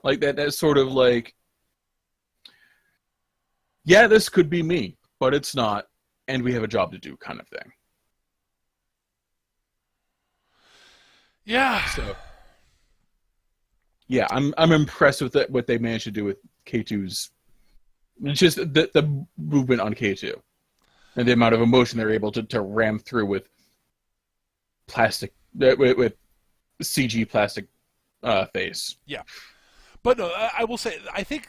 Speaker 2: Like that's sort of like, yeah, this could be me, but it's not, and we have a job to do, kind of thing.
Speaker 1: Yeah.
Speaker 2: So, yeah, I'm impressed with what they managed to do with K2's It's just the movement on K2 and the amount of emotion they're able to ram through with plastic with CG plastic face.
Speaker 1: Yeah. But no, I will say, I think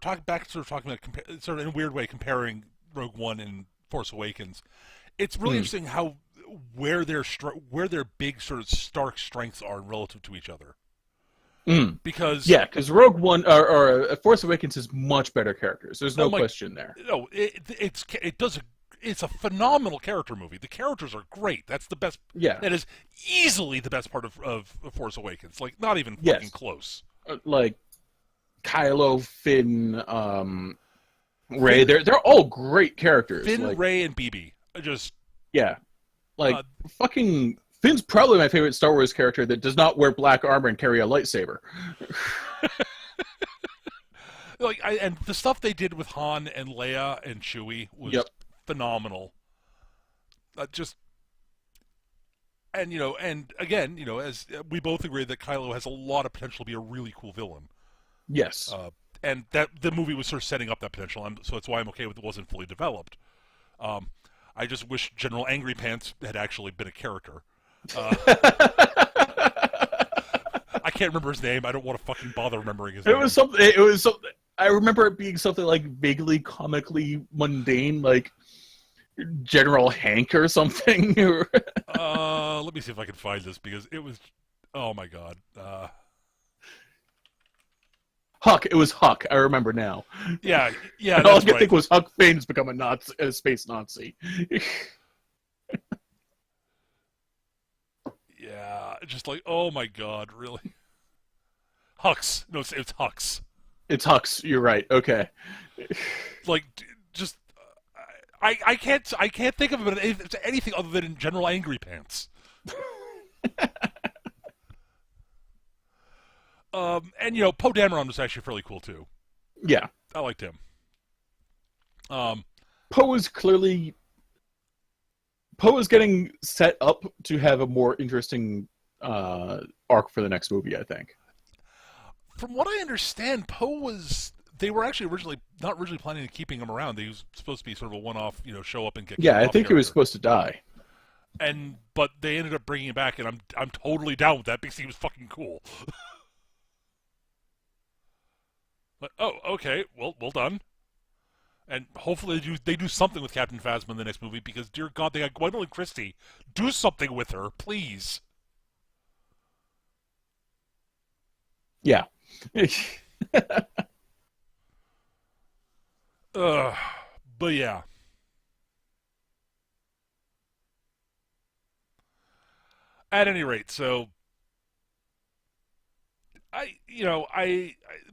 Speaker 1: talking about sort of in a weird way comparing Rogue One and Force Awakens. It's really interesting how where their big sort of stark strengths are relative to each other.
Speaker 2: Because Rogue One or Force Awakens is much better characters. There's no question there.
Speaker 1: No, it's a phenomenal character movie. The characters are great. That's the best.
Speaker 2: Yeah,
Speaker 1: that is easily the best part of Force Awakens. Like not even fucking close.
Speaker 2: Like Kylo, Finn, Rey. They're all great characters.
Speaker 1: Finn, Rey, and BB. Just
Speaker 2: fucking. Finn's probably my favorite Star Wars character that does not wear black armor and carry a lightsaber.
Speaker 1: And the stuff they did with Han and Leia and Chewie was phenomenal. And again, as we both agree that Kylo has a lot of potential to be a really cool villain.
Speaker 2: Yes.
Speaker 1: And that the movie was sort of setting up that potential, so that's why I'm okay with it wasn't fully developed. I just wish General Angry Pants had actually been a character. I can't remember his name. I don't want to fucking bother remembering his name.
Speaker 2: It was something. I remember it being something like vaguely comically mundane, like General Hank or something.
Speaker 1: Let me see if I can find this because it was. Oh my god.
Speaker 2: Huck. It was Huck. I remember now.
Speaker 1: Yeah.
Speaker 2: All I could think was Huck Finn's become a space Nazi.
Speaker 1: Yeah, just like, oh my god, really? Hux. No, it's Hux.
Speaker 2: It's Hux. You're right. Okay.
Speaker 1: Like, just I can't think of it as anything other than General Angry Pants. And Poe Dameron was actually fairly cool too.
Speaker 2: Yeah,
Speaker 1: I liked him.
Speaker 2: Poe is getting set up to have a more interesting arc for the next movie, I think.
Speaker 1: From what I understand, they were actually not originally planning on keeping him around. He was supposed to be sort of a one-off, show up and get.
Speaker 2: Yeah, I think he was supposed to die.
Speaker 1: But they ended up bringing him back, and I'm totally down with that because he was fucking cool. But, oh, okay, well done. And hopefully they do something with Captain Phasma in the next movie because, dear God, they got Gwendolyn Christie. Do something with her, please.
Speaker 2: Yeah.
Speaker 1: But yeah. At any rate, so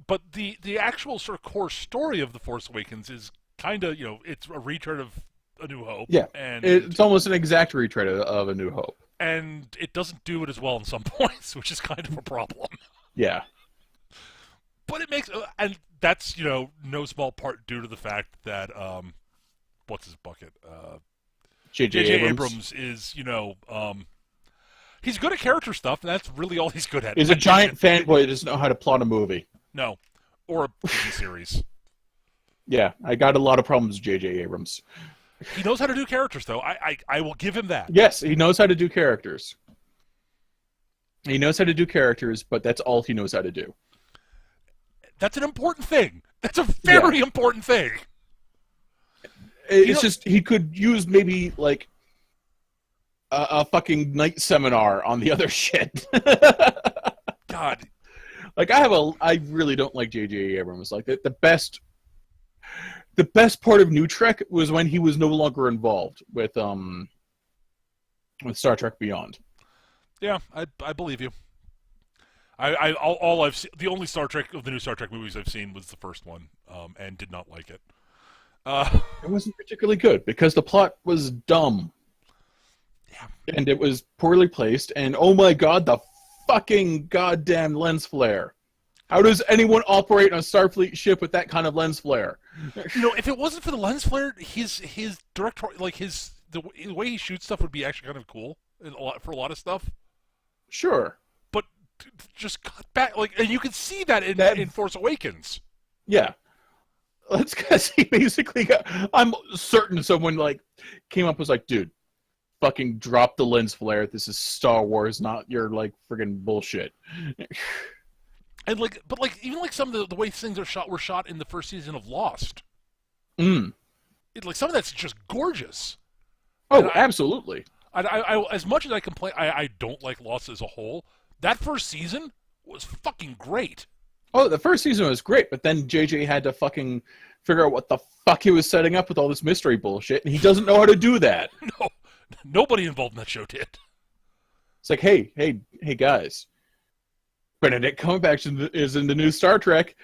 Speaker 1: but the actual sort of core story of The Force Awakens is kind of, it's a retread of A New Hope.
Speaker 2: Yeah,
Speaker 1: and
Speaker 2: it's almost an exact retread of A New Hope.
Speaker 1: And it doesn't do it as well in some points, which is kind of a problem.
Speaker 2: Yeah.
Speaker 1: But it makes, and that's, no small part due to the fact that, what's his bucket?
Speaker 2: J.J.
Speaker 1: Abrams is, he's good at character stuff, and that's really all he's good at.
Speaker 2: He's a giant fanboy that doesn't know how to plot a movie.
Speaker 1: No. Or a TV series.
Speaker 2: Yeah, I got a lot of problems with J.J. Abrams.
Speaker 1: He knows how to do characters, though. I will give him that.
Speaker 2: Yes, he knows how to do characters. He knows how to do characters, but that's all he knows how to do.
Speaker 1: That's an important thing. That's a very important thing.
Speaker 2: It's just, he could use maybe, like, a fucking night seminar on the other shit.
Speaker 1: God.
Speaker 2: Like, I really don't like J.J. Abrams. Like, the best part of New Trek was when he was no longer involved with Star Trek Beyond.
Speaker 1: Yeah, I believe you. All I've seen, the only Star Trek of the new Star Trek movies I've seen was the first one, and did not like it.
Speaker 2: It wasn't particularly good because the plot was dumb.
Speaker 1: Yeah.
Speaker 2: And it was poorly placed, and oh my god, the fucking goddamn lens flare. How does anyone operate on a Starfleet ship with that kind of lens flare?
Speaker 1: If it wasn't for the lens flare, his director, like the way he shoots stuff would be actually kind of cool for a lot of stuff.
Speaker 2: Sure.
Speaker 1: But just cut back, and you can see that in Force Awakens.
Speaker 2: Yeah. That's because he basically got. I'm certain someone like came up and was like, dude, fucking drop the lens flare. This is Star Wars, not your like friggin' bullshit.
Speaker 1: And like, but like even like some of the way things are shot were shot in the first season of Lost.
Speaker 2: Mm.
Speaker 1: Like some of that's just gorgeous. And
Speaker 2: Oh, absolutely.
Speaker 1: as much as I complain, I don't like Lost as a whole. That first season was fucking great.
Speaker 2: Oh, the first season was great, but then JJ had to fucking figure out what the fuck he was setting up with all this mystery bullshit, and he doesn't know how to do that.
Speaker 1: No, nobody involved in that show did.
Speaker 2: It's like, hey, guys. Benedict Cumberbatch is in the new Star Trek,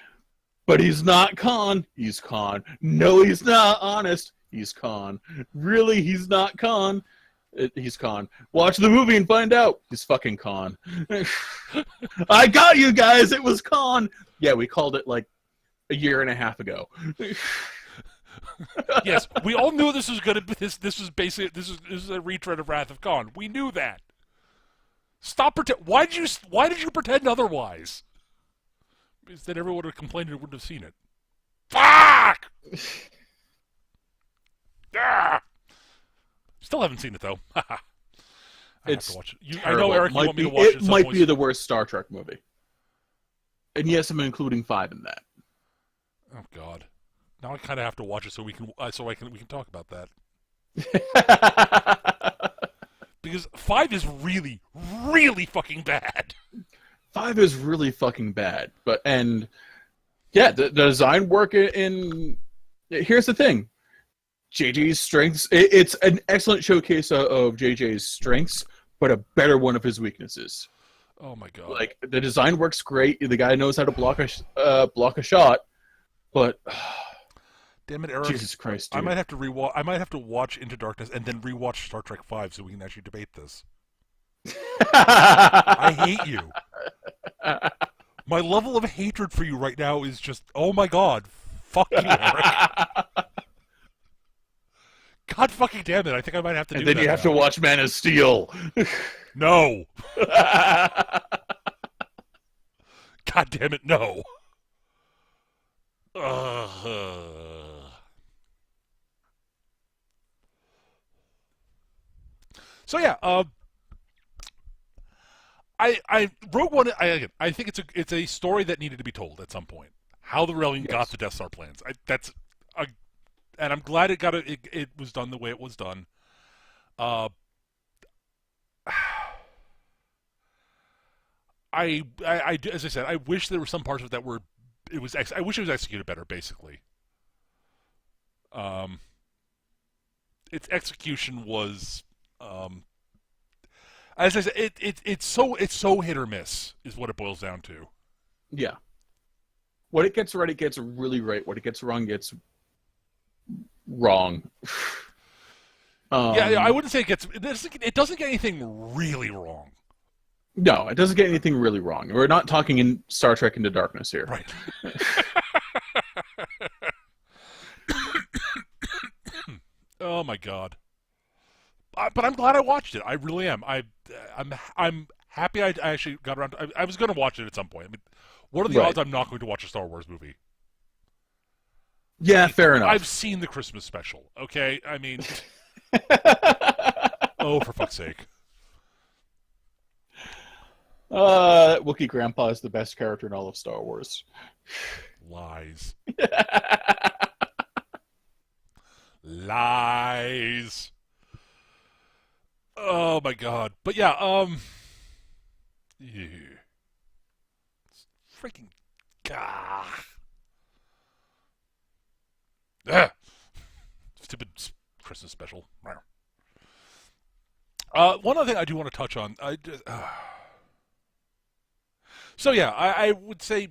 Speaker 2: but he's not Khan. He's Khan. No, he's not. Honest, he's Khan. Really, he's not Khan. He's Khan. Watch the movie and find out. He's fucking Khan. I got you guys. It was Khan. Yeah, we called it like a year and a half ago.
Speaker 1: Yes, we all knew this was going to be this was basically this is a retread of Wrath of Khan. We knew that. Stop pretend. Why did you pretend otherwise? Because then everyone would have complained and wouldn't have seen it. Fuck! Ah! Still haven't seen it though. I have to watch it. I know, Eric, you want me to watch it.
Speaker 2: It might be the worst Star Trek movie. And yes, I'm including 5 in that.
Speaker 1: Oh God! Now I kind of have to watch it so we can talk about that. Because 5 is really, really fucking bad.
Speaker 2: 5 is really fucking bad. The design work in here's the thing. JJ's strengths, it's an excellent showcase of JJ's strengths, but a better one of his weaknesses.
Speaker 1: Oh my God.
Speaker 2: Like, the design works great. The guy knows how to block a shot, but
Speaker 1: damn it, Eric!
Speaker 2: Jesus Christ, dude.
Speaker 1: I might have to watch Into Darkness and then rewatch Star Trek V so we can actually debate this. I hate you. My level of hatred for you right now is just, oh my God, fuck you, Eric. God fucking damn it! I think I might have to do that.
Speaker 2: And then you have to watch Man of Steel.
Speaker 1: No. God damn it! No. So yeah, I Rogue One. I think it's a story that needed to be told at some point. How the rebellion got the Death Star plans. And I'm glad it was done the way it was done. As I said, I wish there were some parts of it that were. I wish it was executed better. Basically, its execution was. As I said, it's so hit or miss is what it boils down to.
Speaker 2: Yeah. What it gets right, it gets really right. What it gets wrong, gets wrong.
Speaker 1: I wouldn't say it doesn't get anything really wrong.
Speaker 2: No, it doesn't get anything really wrong. We're not talking in Star Trek Into Darkness here.
Speaker 1: Right. Oh my God. But I'm glad I watched it. I really am. I'm happy I actually got around to, I was going to watch it at some point. I mean, what are the odds I'm not going to watch a Star Wars movie?
Speaker 2: Yeah, fair enough.
Speaker 1: I've seen the Christmas special, okay? I mean, oh, for fuck's sake.
Speaker 2: Wookiee Grandpa is the best character in all of Star Wars.
Speaker 1: Lies. Lies. Oh my God. But yeah, freaking God. Stupid Christmas special. One other thing I do want to touch on. So yeah, I would say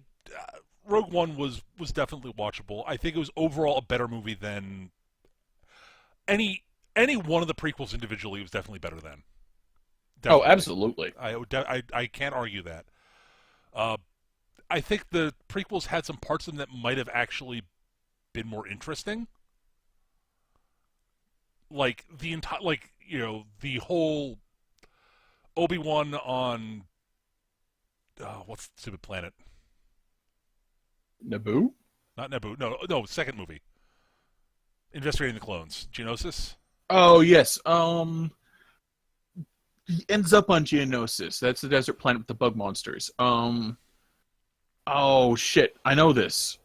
Speaker 1: Rogue One was definitely watchable. I think it was overall a better movie than any one of the prequels individually. Was definitely better than. Definitely.
Speaker 2: Oh, absolutely.
Speaker 1: I can't argue that. I think the prequels had some parts of them that might have actually been more interesting. Like the entire, the whole Obi-Wan on what's the stupid planet?
Speaker 2: Naboo?
Speaker 1: Not Naboo. No, no, second movie. Investigating the clones. Geonosis?
Speaker 2: Oh yes. He ends up on Geonosis. That's the desert planet with the bug monsters. Oh shit, I know this.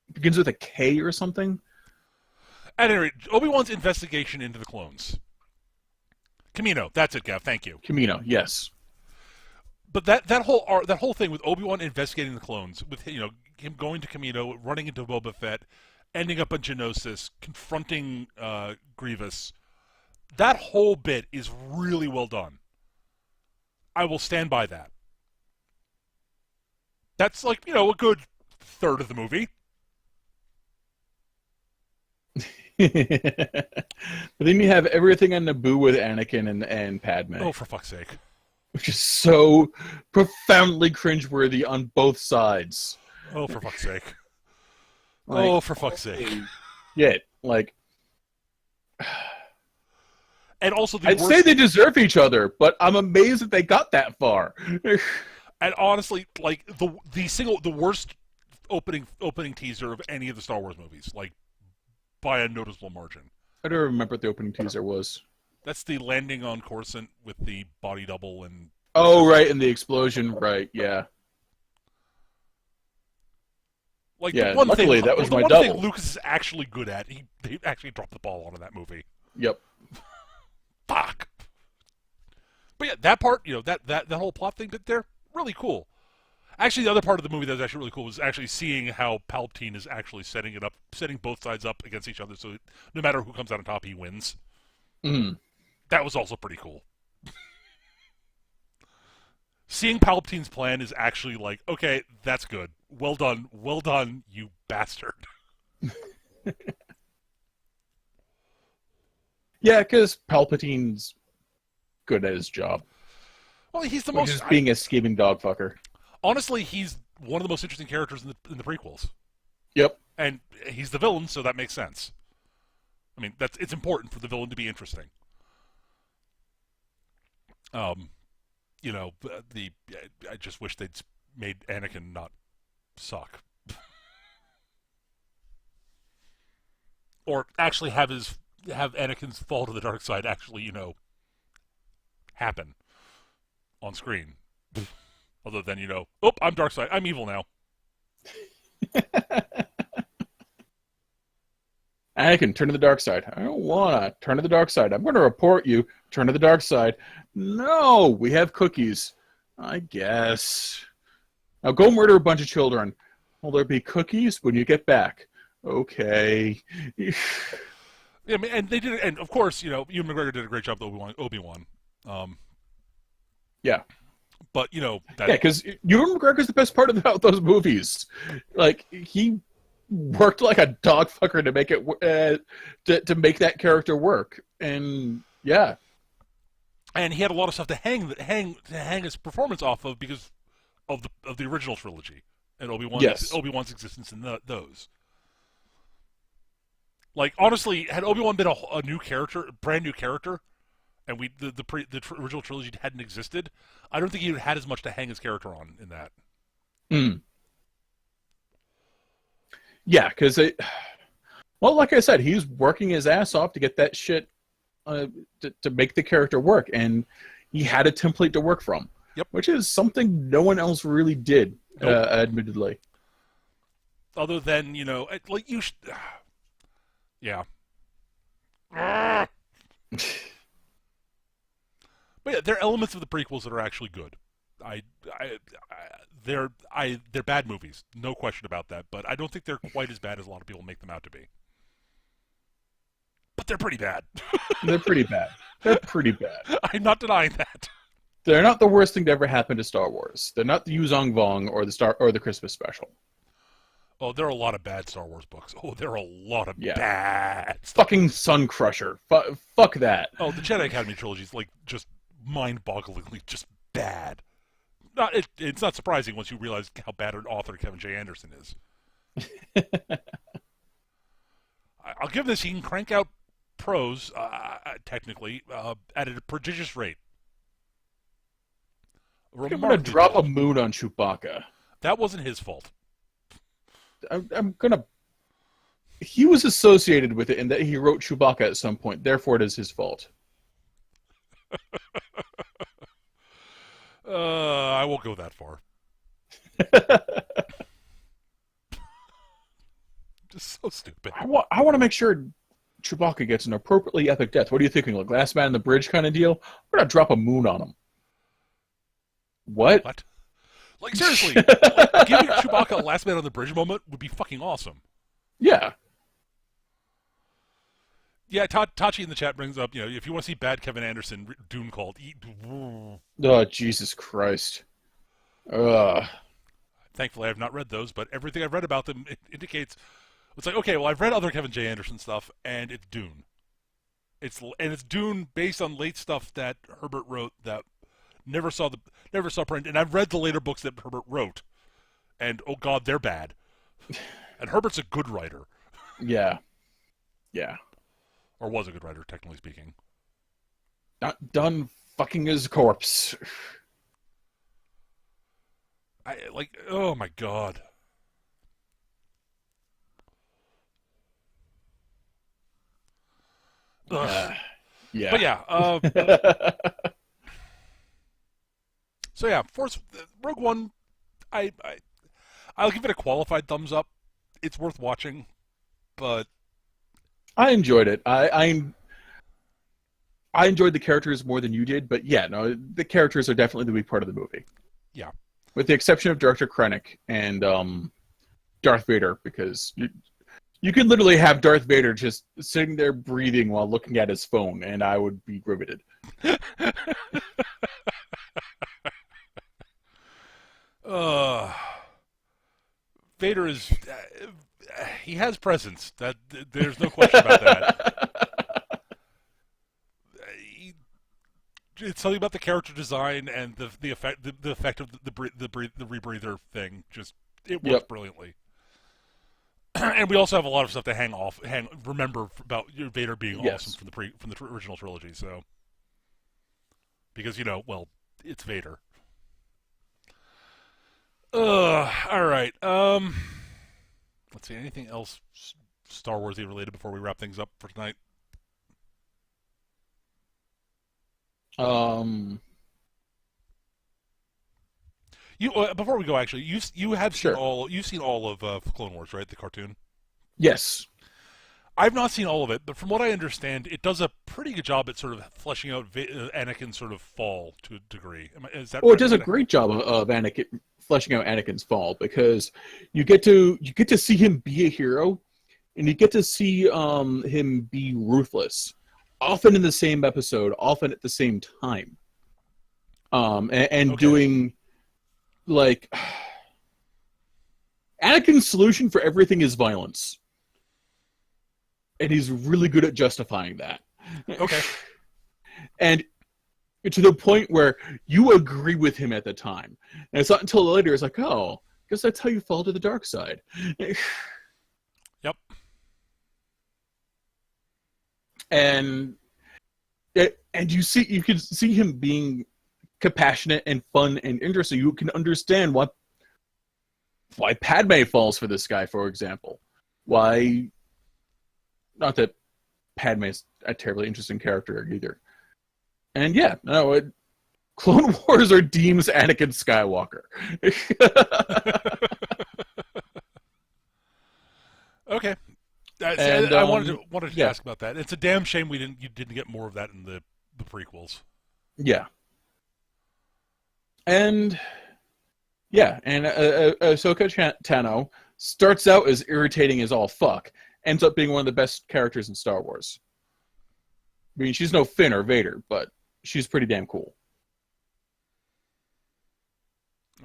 Speaker 2: It begins with a K or something.
Speaker 1: At any rate, Obi-Wan's investigation into the clones. Kamino. That's it, Gav. Thank you.
Speaker 2: Kamino, yes.
Speaker 1: But that whole thing with Obi-Wan investigating the clones, with him going to Kamino, running into Boba Fett, ending up on Geonosis, confronting Grievous, that whole bit is really well done. I will stand by that. That's like, a good third of the movie.
Speaker 2: But then you have everything on Naboo with Anakin and Padme.
Speaker 1: Oh, for fuck's sake.
Speaker 2: Which is so profoundly cringeworthy on both sides.
Speaker 1: Oh, for fuck's sake. Oh, for fuck's sake.
Speaker 2: Yeah, like...
Speaker 1: And also
Speaker 2: I'd say they deserve each other, but I'm amazed that they got that far.
Speaker 1: And honestly, like, the worst opening teaser of any of the Star Wars movies, like, by a noticeable margin.
Speaker 2: I don't remember what the opening teaser was.
Speaker 1: That's the landing on Coruscant with the body double and...
Speaker 2: Oh, right, and the explosion, right, yeah.
Speaker 1: Like,
Speaker 2: yeah,
Speaker 1: the
Speaker 2: luckily that was my double.
Speaker 1: The one thing Lucas is actually good at, they actually dropped the ball on in that movie.
Speaker 2: Yep.
Speaker 1: Fuck. But yeah, that part, that whole plot thing bit there, really cool. Actually, the other part of the movie that was actually really cool was actually seeing how Palpatine is actually setting both sides up against each other, so no matter who comes out on top, he wins.
Speaker 2: Mm.
Speaker 1: That was also pretty cool. Seeing Palpatine's plan is actually like, okay, that's good. Well done, you bastard.
Speaker 2: Yeah, because Palpatine's good at his job.
Speaker 1: Well, he's the
Speaker 2: most... Just being a scheming dog fucker.
Speaker 1: Honestly, he's one of the most interesting characters in the prequels.
Speaker 2: Yep.
Speaker 1: And he's the villain, so that makes sense. I mean, it's important for the villain to be interesting. I just wish they'd made Anakin not suck. Or actually have Anakin's fall to the dark side actually, happen on screen. Other than, I'm dark side, I'm evil now.
Speaker 2: Anakin, turn to the dark side. I don't wanna. Turn to the dark side. I'm gonna report you. Turn to the dark side. No, we have cookies. I guess. Now go murder a bunch of children. Will there be cookies when you get back? Okay.
Speaker 1: Yeah, I mean, and they did, and of course, Ewan McGregor did a great job with Obi-Wan.
Speaker 2: Yeah.
Speaker 1: But,
Speaker 2: because Ewan McGregor's the best part about those movies. Like, he worked like a dog fucker to make it to make that character work, and yeah.
Speaker 1: And he had a lot of stuff to hang his performance off of because of the original trilogy and Obi-Wan's existence in those. Like, honestly, had Obi-Wan been a new character, a brand new character, and the original trilogy hadn't existed, I don't think he would have had as much to hang his character on in that.
Speaker 2: Mm. Yeah, because like I said, he's working his ass off to get that shit to make the character work, and he had a template to work from.
Speaker 1: Yep.
Speaker 2: Which is something no one else really did,
Speaker 1: nope.
Speaker 2: Admittedly.
Speaker 1: Other than, like you should... Yeah. But yeah, there are elements of the prequels that are actually good. They're bad movies, no question about that. But I don't think they're quite as bad as a lot of people make them out to be. But they're pretty bad.
Speaker 2: They're pretty bad.
Speaker 1: I'm not denying that.
Speaker 2: They're not the worst thing to ever happen to Star Wars. They're not the Yuzong Vong or the Christmas special.
Speaker 1: Oh, there are a lot of bad Star Wars books. Oh, there are a lot of bad stuff.
Speaker 2: Fucking Sun Crusher. Fuck that.
Speaker 1: Oh, the Jedi Academy trilogy is like just mind-bogglingly just bad. It's not surprising once you realize how bad an author Kevin J. Anderson is. I'll give this. He can crank out prose, technically, at a prodigious rate.
Speaker 2: I'm going to drop a moon on Chewbacca.
Speaker 1: That wasn't his fault.
Speaker 2: I'm gonna. He was associated with it in that he wrote Chewbacca at some point. Therefore, it is his fault.
Speaker 1: I won't go that far. Just so stupid.
Speaker 2: I want to make sure Chewbacca gets an appropriately epic death. What are you thinking? Like Last Man on the Bridge kind of deal? We're gonna drop a moon on him. What?
Speaker 1: What? Like, seriously, like, giving Chewbacca a Last Man on the Bridge moment would be fucking awesome.
Speaker 2: Yeah.
Speaker 1: Yeah, Tachi in the chat brings up, if you want to see bad Kevin Anderson, Dune called.
Speaker 2: Oh, Jesus Christ. Ugh.
Speaker 1: Thankfully, I've not read those, but everything I've read about them indicates it's like, okay, well, I've read other Kevin J. Anderson stuff, and it's Dune. It's Dune based on late stuff that Herbert wrote that never saw print, and I've read the later books that Herbert wrote, and oh god, they're bad. And Herbert's a good writer.
Speaker 2: Yeah. Yeah.
Speaker 1: Or was a good writer, technically speaking.
Speaker 2: Not done fucking his corpse.
Speaker 1: Oh my god.
Speaker 2: Yeah.
Speaker 1: But yeah, so yeah, Rogue One, I'll give it a qualified thumbs up. It's worth watching, but
Speaker 2: I enjoyed it. I enjoyed the characters more than you did, but yeah, no, the characters are definitely the weak part of the movie.
Speaker 1: Yeah.
Speaker 2: With the exception of Director Krennic and Darth Vader, because you could literally have Darth Vader just sitting there breathing while looking at his phone, and I would be riveted.
Speaker 1: Vader is he has presence. That there's no question about that. It's something about the character design and the effect of the rebreather thing. Just it works brilliantly. And we also have a lot of stuff to remember about Vader being awesome from the original trilogy. So because it's Vader. All right. Let's see. Anything else Star Warsy related before we wrap things up for tonight? You before we go, actually, you have seen you've seen all of Clone Wars, right? The cartoon.
Speaker 2: Yes.
Speaker 1: I've not seen all of it, but from what I understand, it does a pretty good job at sort of fleshing out Anakin's sort of fall to a degree. Is that?
Speaker 2: Well, it does a great job of Anakin fleshing out Anakin's fall, because you get to see him be a hero, and you get to see him be ruthless, often in the same episode, often at the same time, and doing like Anakin's solution for everything is violence. And he's really good at justifying that.
Speaker 1: Okay.
Speaker 2: And to the point where you agree with him at the time. And it's not until later it's like, oh, I guess that's how you fall to the dark side.
Speaker 1: Yep.
Speaker 2: And you can see him being compassionate and fun and interesting. You can understand why Padme falls for this guy, for example. Why... Not that Padme's a terribly interesting character either. And yeah, no, Clone Wars are Deem's Anakin Skywalker.
Speaker 1: Okay.
Speaker 2: And,
Speaker 1: I wanted to ask about that. It's a damn shame you didn't get more of that in the prequels.
Speaker 2: Yeah. And Ahsoka Tano starts out as irritating as all fuck. Ends up being one of the best characters in Star Wars. I mean, she's no Finn or Vader, but she's pretty damn cool.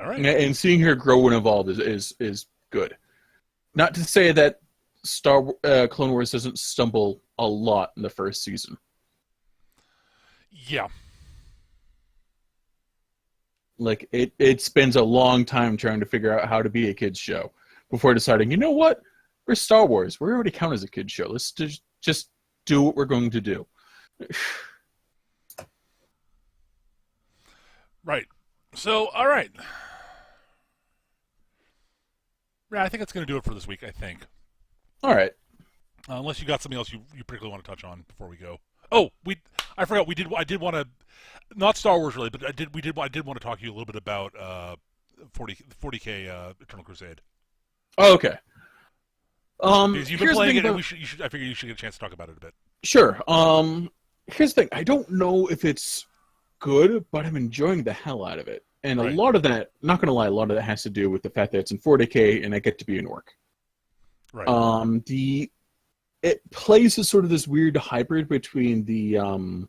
Speaker 1: All right.
Speaker 2: And seeing her grow and evolve is good. Not to say that Clone Wars doesn't stumble a lot in the first season.
Speaker 1: Yeah.
Speaker 2: Like, it spends a long time trying to figure out how to be a kid's show before deciding, you know what? We're Star Wars. We already count as a kid's show. Let's just do what we're going to do.
Speaker 1: Right. So, all right. Yeah, I think that's going to do it for this week. I think,
Speaker 2: All right.
Speaker 1: unless you got something else you particularly want to touch on before we go. Oh, I forgot I did want to, not Star Wars really, but I did want to talk to you a little bit about 40K Eternal Crusade.
Speaker 2: Oh, okay.
Speaker 1: Because you've been
Speaker 2: Here's the
Speaker 1: playing
Speaker 2: thing
Speaker 1: it, and
Speaker 2: about
Speaker 1: I figure you should get a chance to talk about it a bit.
Speaker 2: sure. Here's the thing. I don't know if it's good, but I'm enjoying the hell out of it. And a
Speaker 1: Right.
Speaker 2: lot of that, not gonna lie, a lot of that has to do with the fact that it's in 40K and I get to be an orc.
Speaker 1: Right.
Speaker 2: It plays as sort of this weird hybrid between the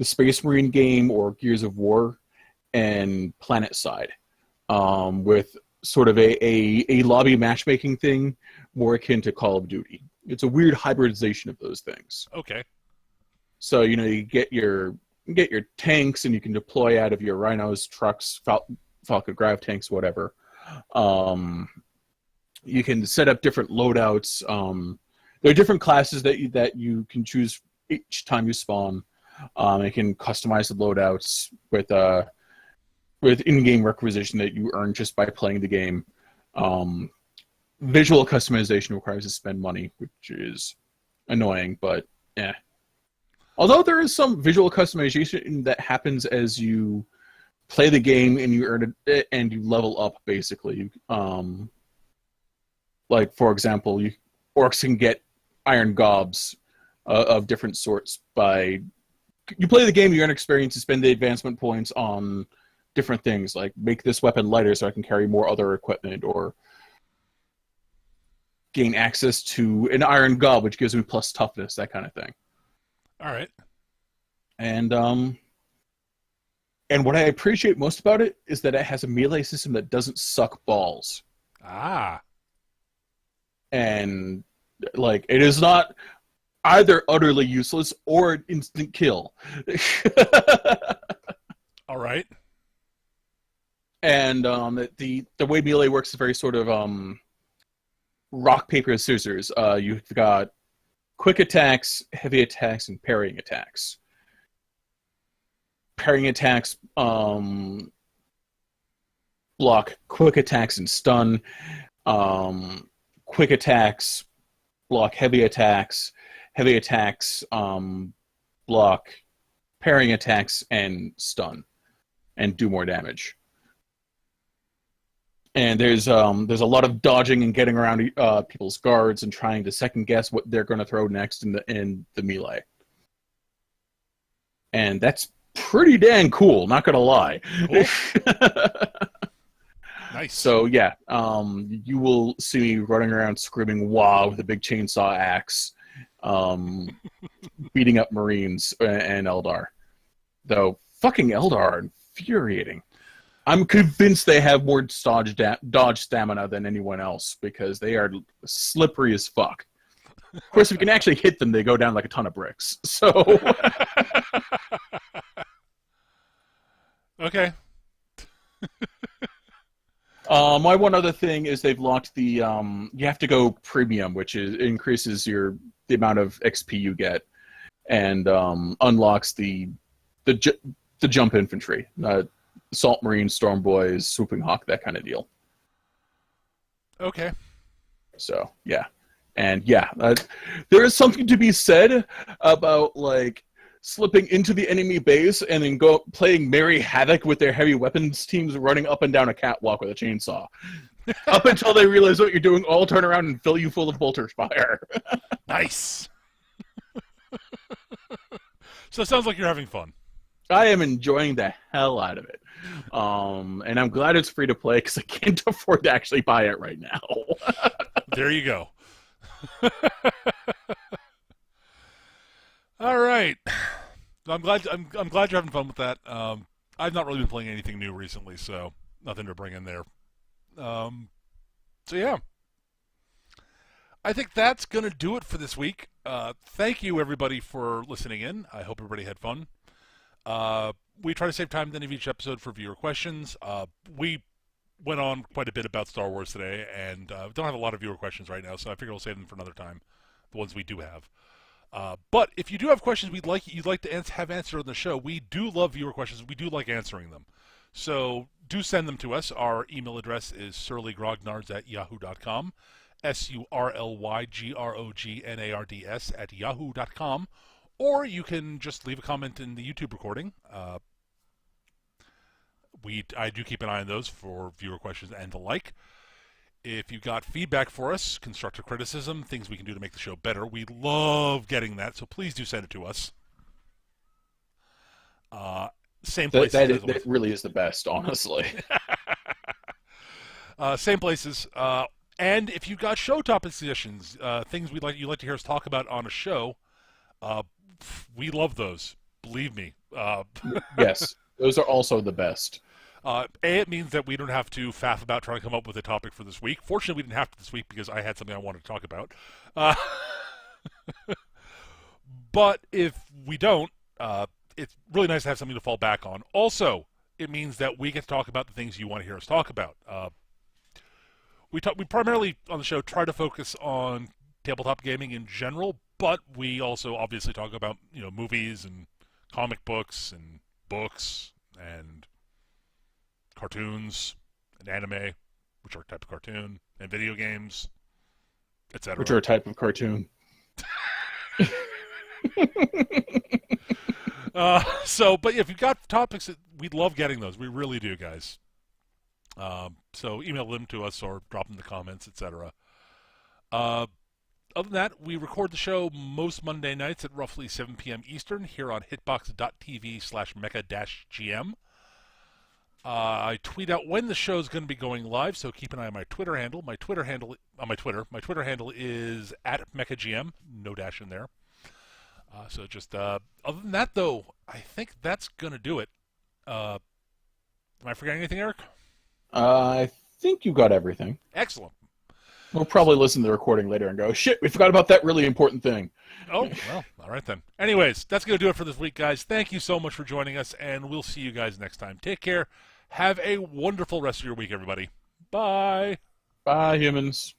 Speaker 2: Space Marine game or Gears of War and Planet Side, with sort of a lobby matchmaking thing more akin to Call of Duty. It's a weird hybridization of those things.
Speaker 1: Okay.
Speaker 2: So you get your tanks and you can deploy out of your rhinos, trucks, Falcon Grav tanks, whatever. You can set up different loadouts. There are different classes that you can choose each time you spawn. You can customize the loadouts with in-game requisition that you earn just by playing the game. Visual customization requires you to spend money, which is annoying, but yeah. Although there is some visual customization that happens as you play the game and you earn it and you level up, basically. Like, for example, orcs can get iron gobs of different sorts by... You play the game, you earn experience, you spend the advancement points on different things, like make this weapon lighter so I can carry more other equipment, or gain access to an iron gob, which gives me plus toughness, that kind of thing.
Speaker 1: All right.
Speaker 2: And what I appreciate most about it is that it has a melee system that doesn't suck balls.
Speaker 1: Ah.
Speaker 2: And like, it is not either utterly useless or an instant kill.
Speaker 1: All right.
Speaker 2: And the way melee works is very sort of rock, paper, scissors. You've got quick attacks, heavy attacks, and parrying attacks. Parrying attacks block quick attacks and stun. Quick attacks block heavy attacks. Heavy attacks block parrying attacks and stun, and do more damage. And there's a lot of dodging and getting around people's guards and trying to second guess what they're going to throw next in the melee. And that's pretty dang cool, not gonna lie.
Speaker 1: Cool. Nice.
Speaker 2: So yeah, you will see me running around screaming "Wow" with a big chainsaw axe, beating up Marines and Eldar. Though fucking Eldar are infuriating. I'm convinced they have more dodge stamina than anyone else because they are slippery as fuck. Of course, if you can actually hit them, they go down like a ton of bricks. So.
Speaker 1: Okay.
Speaker 2: My one other thing is they've locked the you have to go premium, which increases the amount of XP you get, and unlocks the jump infantry, Salt Marine, Storm Boys, Swooping Hawk, that kind of deal.
Speaker 1: Okay.
Speaker 2: So yeah, and yeah, there is something to be said about like slipping into the enemy base and then playing merry havoc with their heavy weapons teams running up and down a catwalk with a chainsaw. Up until they realize what you're doing, all turn around and fill you full of bolter fire.
Speaker 1: Nice. So it sounds like you're having fun.
Speaker 2: I am enjoying the hell out of it. And I'm glad it's free to play because I can't afford to actually buy it right now.
Speaker 1: There you go. All right. I'm glad you're having fun with that. I've not really been playing anything new recently, so nothing to bring in there. So yeah. I think that's going to do it for this week. Thank you, everybody, for listening in. I hope everybody had fun. We try to save time at the end of each episode for viewer questions. We went on quite a bit about Star Wars today, and don't have a lot of viewer questions right now, so I figure we'll save them for another time, the ones we do have. But if you do have questions you'd like to have answered on the show, we do love viewer questions. We do like answering them. So do send them to us. Our email address is surlygrognards@yahoo.com, surlygrognards@yahoo.com, or you can just leave a comment in the YouTube recording. I do keep an eye on those for viewer questions and the like. If you got feedback for us, constructive criticism, things we can do to make the show better, we love getting that, so please do send it to us. Same places.
Speaker 2: That really is the best, honestly.
Speaker 1: Same places. And if you got show topic suggestions, things you'd like to hear us talk about on a show, we love those. Believe me.
Speaker 2: Yes, those are also the best.
Speaker 1: It means that we don't have to faff about trying to come up with a topic for this week. Fortunately, we didn't have to this week because I had something I wanted to talk about. But if we don't, it's really nice to have something to fall back on. Also, it means that we get to talk about the things you want to hear us talk about. We primarily on the show try to focus on tabletop gaming in general, but we also obviously talk about movies and comic books and cartoons and anime, which are a type of cartoon, and video games, etc.
Speaker 2: Which are a type of cartoon.
Speaker 1: But if you've got topics, we'd love getting those. We really do, guys. So email them to us or drop them in the comments, etc. Other than that, we record the show most Monday nights at roughly 7 p.m. Eastern here on hitbox.tv/mecha-gm. I tweet out when the show is going to be going live, so keep an eye on my Twitter handle. My Twitter handle is @mechagm, no dash in there. So just other than that, though, I think that's going to do it. Am I forgetting anything, Eric?
Speaker 2: I think you got everything.
Speaker 1: Excellent.
Speaker 2: We'll probably listen to the recording later and go, shit, we forgot about that really important thing.
Speaker 1: Oh, well, all right then. Anyways, that's going to do it for this week, guys. Thank you so much for joining us, and we'll see you guys next time. Take care. Have a wonderful rest of your week, everybody. Bye.
Speaker 2: Bye, humans.